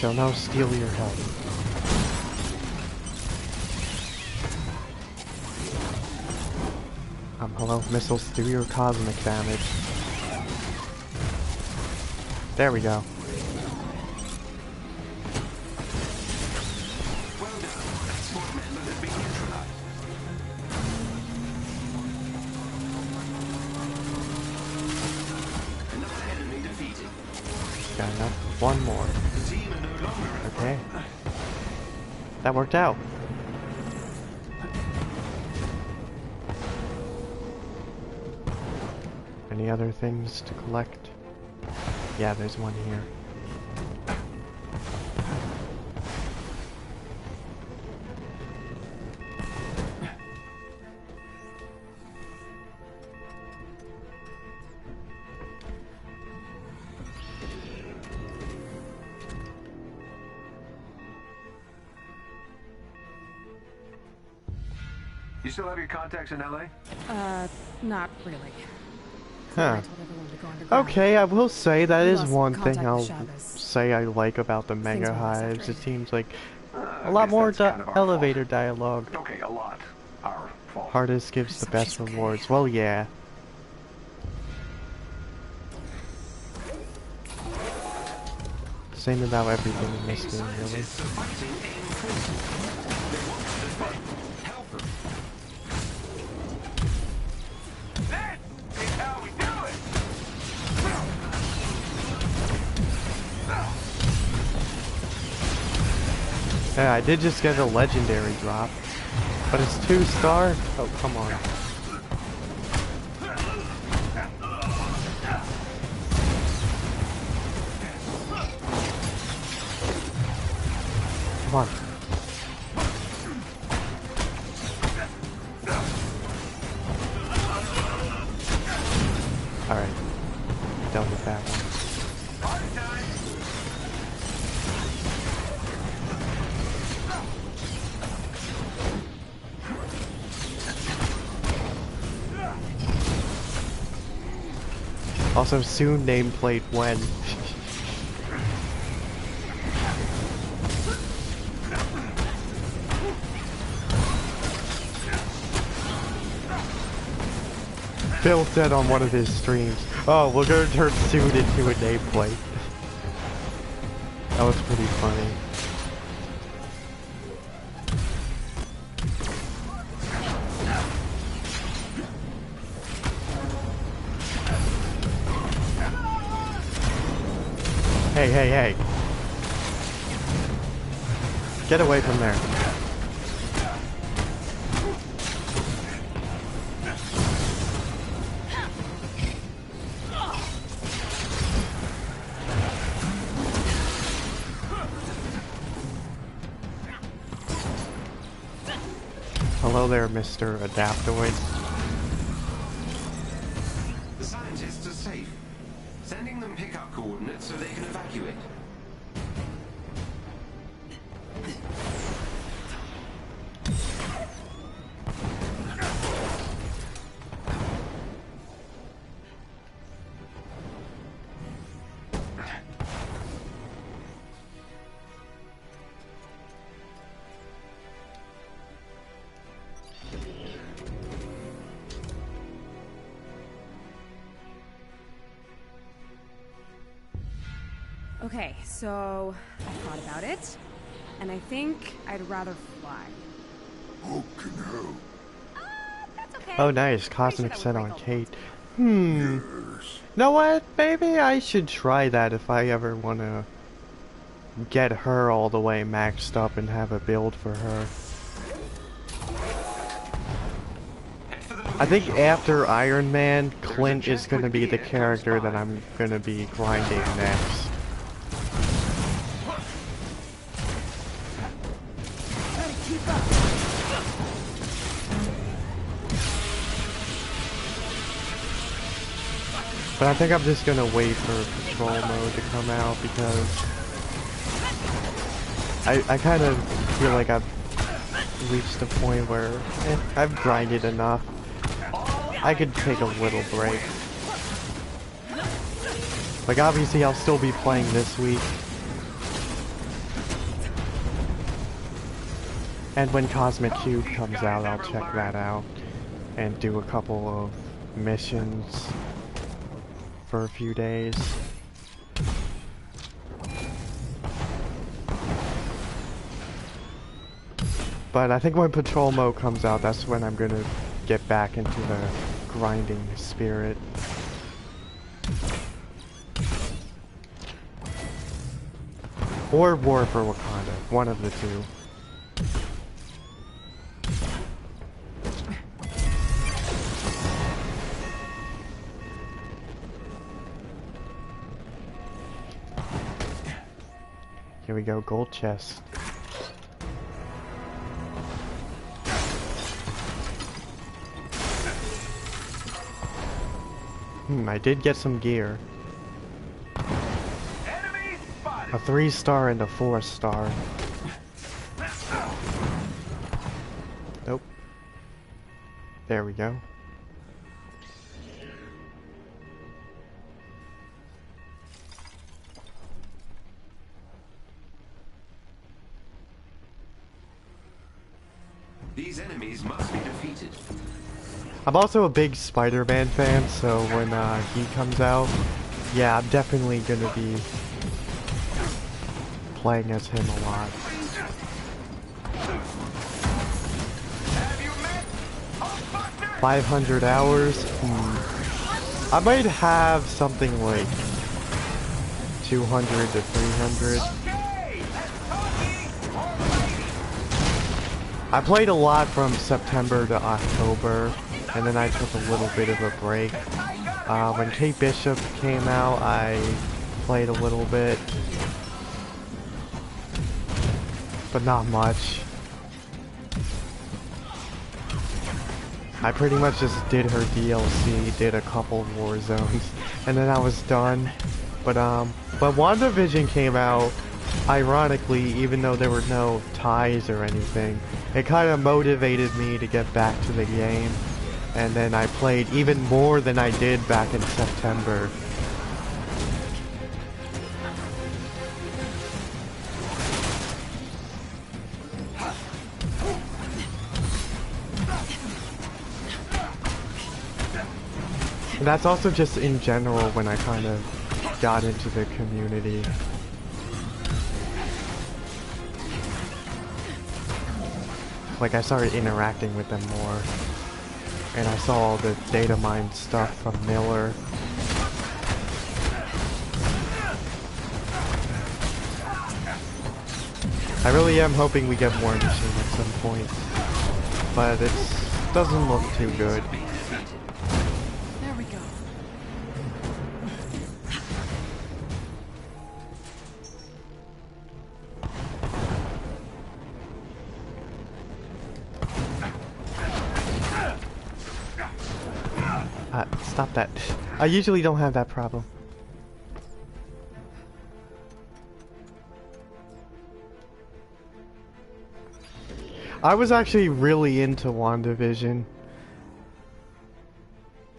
shall now steal your health. Hello, missiles do your cosmic damage. There we go. Well done. Squad member has been neutralized. Another enemy defeated. Got enough. One more. The team are no longer at Okay. That worked out. Any other things to collect? Yeah, there's one here. You still have your contacts in LA? Not really. Huh. I told everyone to go underground. Okay, I will say that We is lost one thing contact I'll with Chavez. say I like about the Things Mega were less Hives. after It it. seems like I a lot guess more that's kind of our elevator dialogue. fault. Okay, a lot. Our fault. Hardest gives the So best she's okay. rewards. Well, yeah. Same about everything in this game, really. Scientists are fighting AIM forces. They want to defend. Help them. This is how we do it! Yeah, I did just get a legendary drop, but it's 2-star. Oh, come on. Come on. Alright. Done with that one. Party time! Also, soon nameplate when. Phil said on one of his streams, "Oh, we're gonna turn soon into a nameplate." That was pretty funny. Hey, hey, hey. Get away from there. Hello there, Mr. Adaptoid. The scientists are safe. Sending them pickup coordinates so they can evacuate. Okay, so I thought about it, and I think I'd rather fly. That's okay. Oh, nice. Cosmic set on Kate. Know what? Maybe I should try that if I ever want to get her all the way maxed up and have a build for her. I think after Iron Man, Clint is going to be the character that I'm going to be grinding next. But I think I'm just gonna wait for patrol mode to come out because I kind of feel like I've reached a point where I've grinded enough. I could take a little break. Like obviously I'll still be playing this week, And when Cosmic Cube comes out, I'll check that out and do a couple of missions for a few days. But I think when Patrol Mode comes out, that's when I'm gonna get back into the grinding spirit. Or War for Wakanda, one of the two. Here we go, gold chest. I did get some gear. Enemy spotted. A 3-star and a 4-star. Nope. There we go. These enemies must be defeated. I'm also a big Spider-Man fan, so when he comes out, yeah, I'm definitely gonna be playing as him a lot. Have you met Hulkbuster? 500 hours? I might have something like 200 to 300. Okay, that's talking. Alrighty. I played a lot from September to October, and then I took a little bit of a break. When Kate Bishop came out, I played a little bit, but not much. I pretty much just did her DLC, did a couple war zones, and then I was done. But WandaVision came out, ironically, even though there were no ties or anything. It kind of motivated me to get back to the game, and then I played even more than I did back in September. And that's also just in general when I kind of got into the community. Like, I started interacting with them more. And I saw all the data mine stuff from Miller. I really am hoping we get War Machine at some point. But it doesn't look too good. There we go. Stop that. I usually don't have that problem. I was actually really into WandaVision.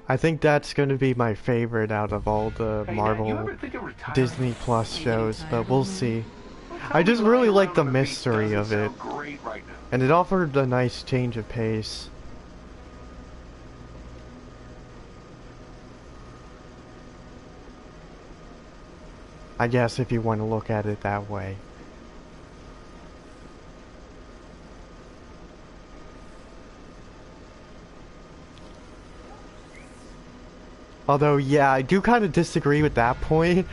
I think that's going to be my favorite out of all the Marvel Disney Plus shows, but we'll see. I just really like the mystery of it, and it offered a nice change of pace. I guess if you want to look at it that way. Although, yeah, I do kind of disagree with that point.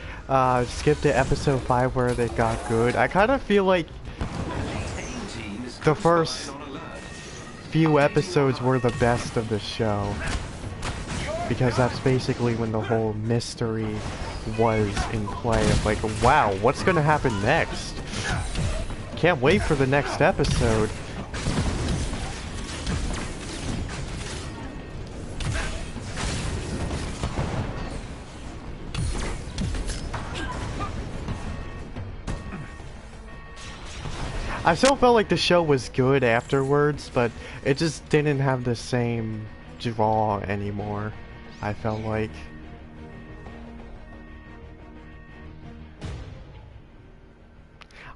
Skip to episode 5 where they got good. I kind of feel like the first few episodes were the best of the show. Because that's basically when the whole mystery was in play of like, wow, what's gonna happen next? Can't wait for the next episode. I still felt like the show was good afterwards, but it just didn't have the same draw anymore, I felt like.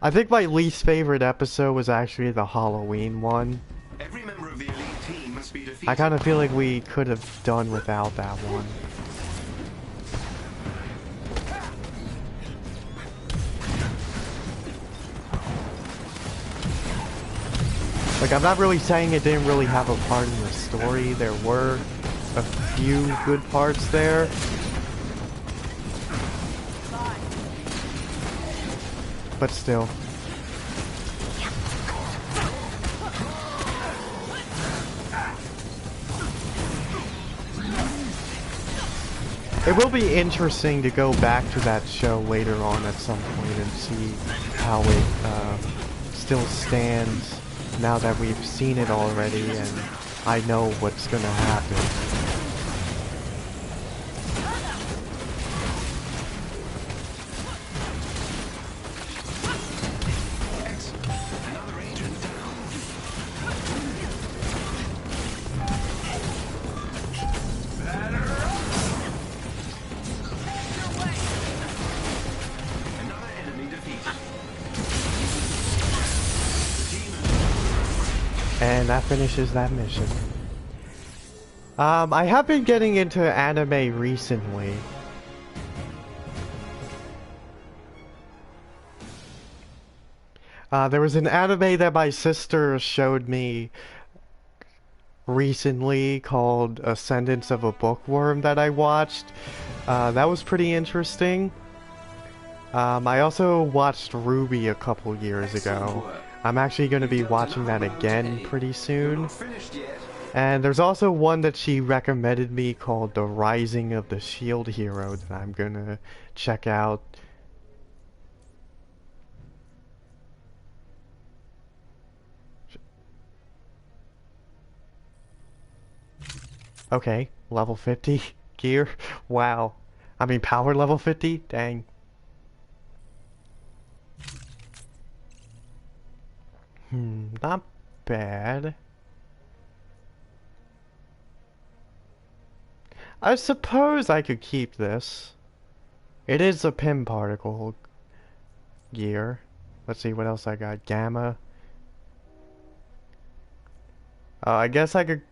I think my least favorite episode was actually the Halloween one. Every member of the elite team must be defeated. I kind of feel like we could have done without that one. Like, I'm not really saying it didn't really have a part in the story. There were a few good parts there. But still. It will be interesting to go back to that show later on at some point and see how it still stands now that we've seen it already and I know what's gonna happen. And that finishes that mission. I have been getting into anime recently. There was an anime that my sister showed me recently called Ascendance of a Bookworm that I watched. That was pretty interesting. I also watched Ruby a couple years ago. I'm actually going to be watching that again pretty soon. And there's also one that she recommended me called The Rising of the Shield Hero that I'm going to check out. Okay, level 50 gear. Wow. I mean power level 50? Dang. Not bad. I suppose I could keep this. It is a pin particle gear. Let's see what else I got. Gamma. I guess I could...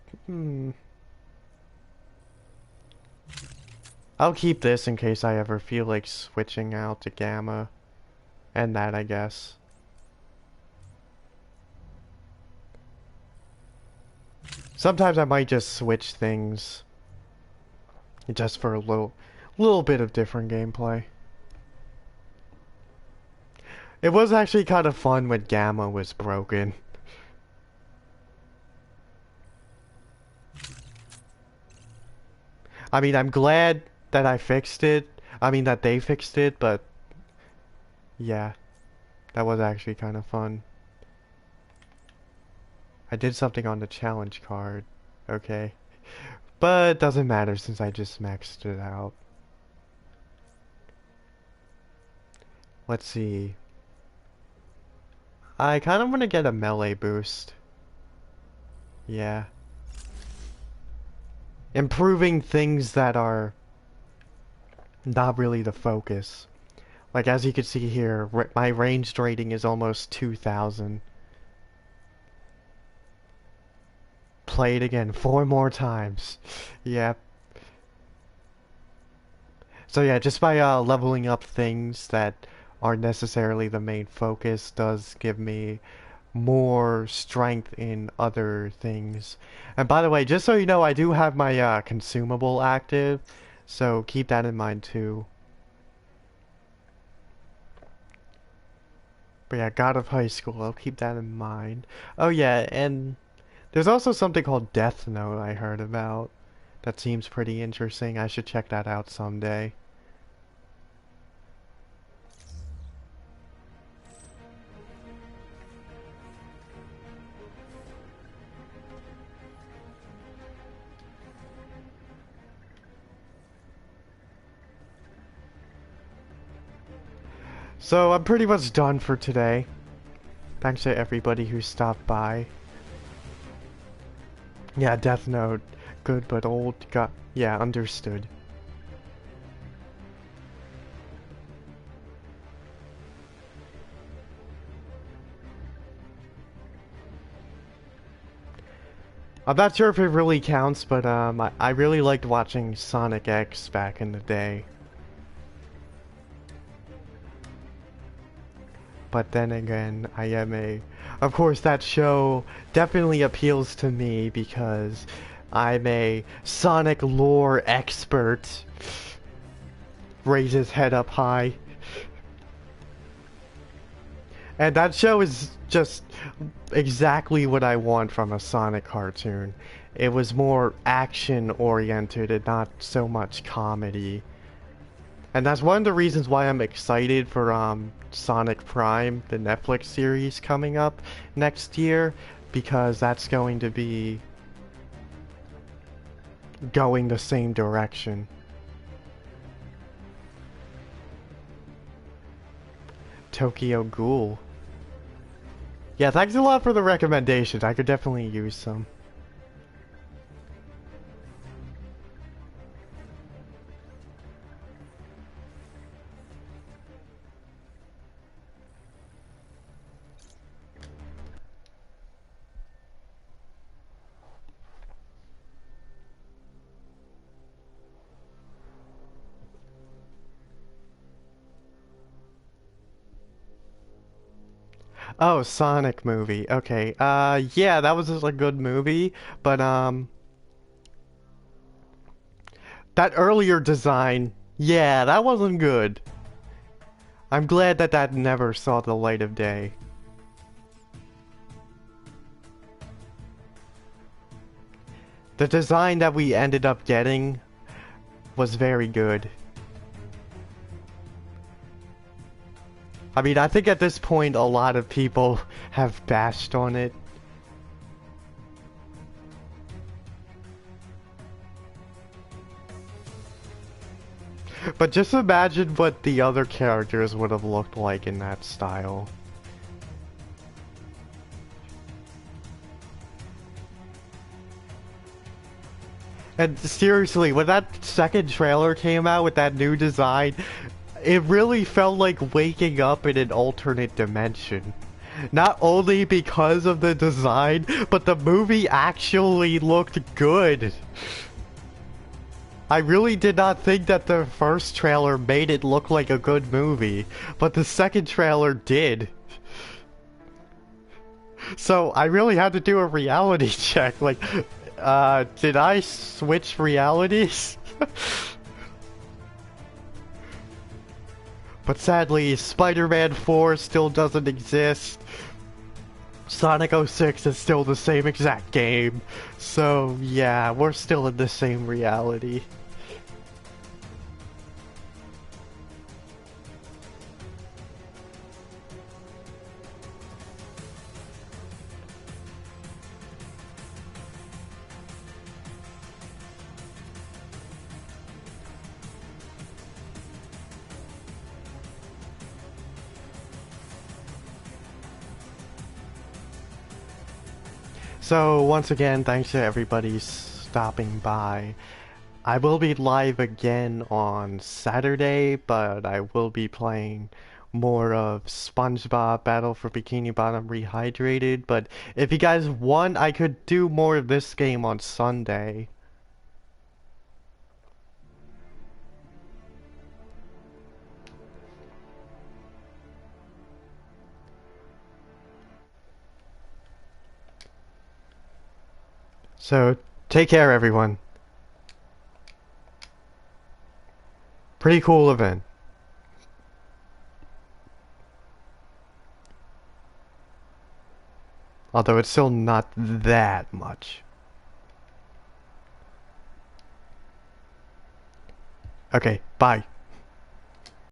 I'll keep this in case I ever feel like switching out to Gamma. And that, I guess. Sometimes I might just switch things just for a little bit of different gameplay. It was actually kind of fun when Gamma was broken. I mean, I'm glad that I fixed it. I mean, that they fixed it, but yeah, that was actually kind of fun. I did something on the challenge card, okay. But it doesn't matter since I just maxed it out. Let's see. I kind of want to get a melee boost. Yeah. Improving things that are not really the focus. Like as you can see here, my ranged rating is almost 2,000. Play it again 4 more times. Yep. So yeah, just by leveling up things that aren't necessarily the main focus does give me more strength in other things. And by the way, just so you know, I do have my consumable active, so keep that in mind too. But yeah, God of High School, I'll keep that in mind. Oh yeah, and there's also something called Death Note I heard about. That seems pretty interesting. I should check that out someday. So I'm pretty much done for today. Thanks to everybody who stopped by. Yeah, Death Note. Good but old. Yeah, understood. I'm not sure if it really counts, but I really liked watching Sonic X back in the day. But then again, I am of course that show definitely appeals to me because I'm a Sonic lore expert. Raise his head up high. And that show is just exactly what I want from a Sonic cartoon. It was more action-oriented and not so much comedy. And that's one of the reasons why I'm excited for Sonic Prime, the Netflix series coming up next year, because that's going to be going the same direction. Tokyo Ghoul. Yeah, thanks a lot for the recommendations. I could definitely use some. Oh, Sonic movie. Okay. Yeah, that was just a good movie, but that earlier design, yeah, that wasn't good. I'm glad that that never saw the light of day. The design that we ended up getting was very good. I mean, I think at this point a lot of people have bashed on it. But just imagine what the other characters would have looked like in that style. And seriously, when that second trailer came out with that new design, it really felt like waking up in an alternate dimension. Not only because of the design, but the movie actually looked good. I really did not think that the first trailer made it look like a good movie, but the second trailer did. So I really had to do a reality check, like, did I switch realities? But sadly, Spider-Man 4 still doesn't exist. Sonic 06 is still the same exact game. So yeah, we're still in the same reality. So once again, thanks to everybody stopping by. I will be live again on Saturday, but I will be playing more of SpongeBob Battle for Bikini Bottom Rehydrated. But if you guys want, I could do more of this game on Sunday. So, take care everyone. Pretty cool event. Although it's still not that much. Okay, bye.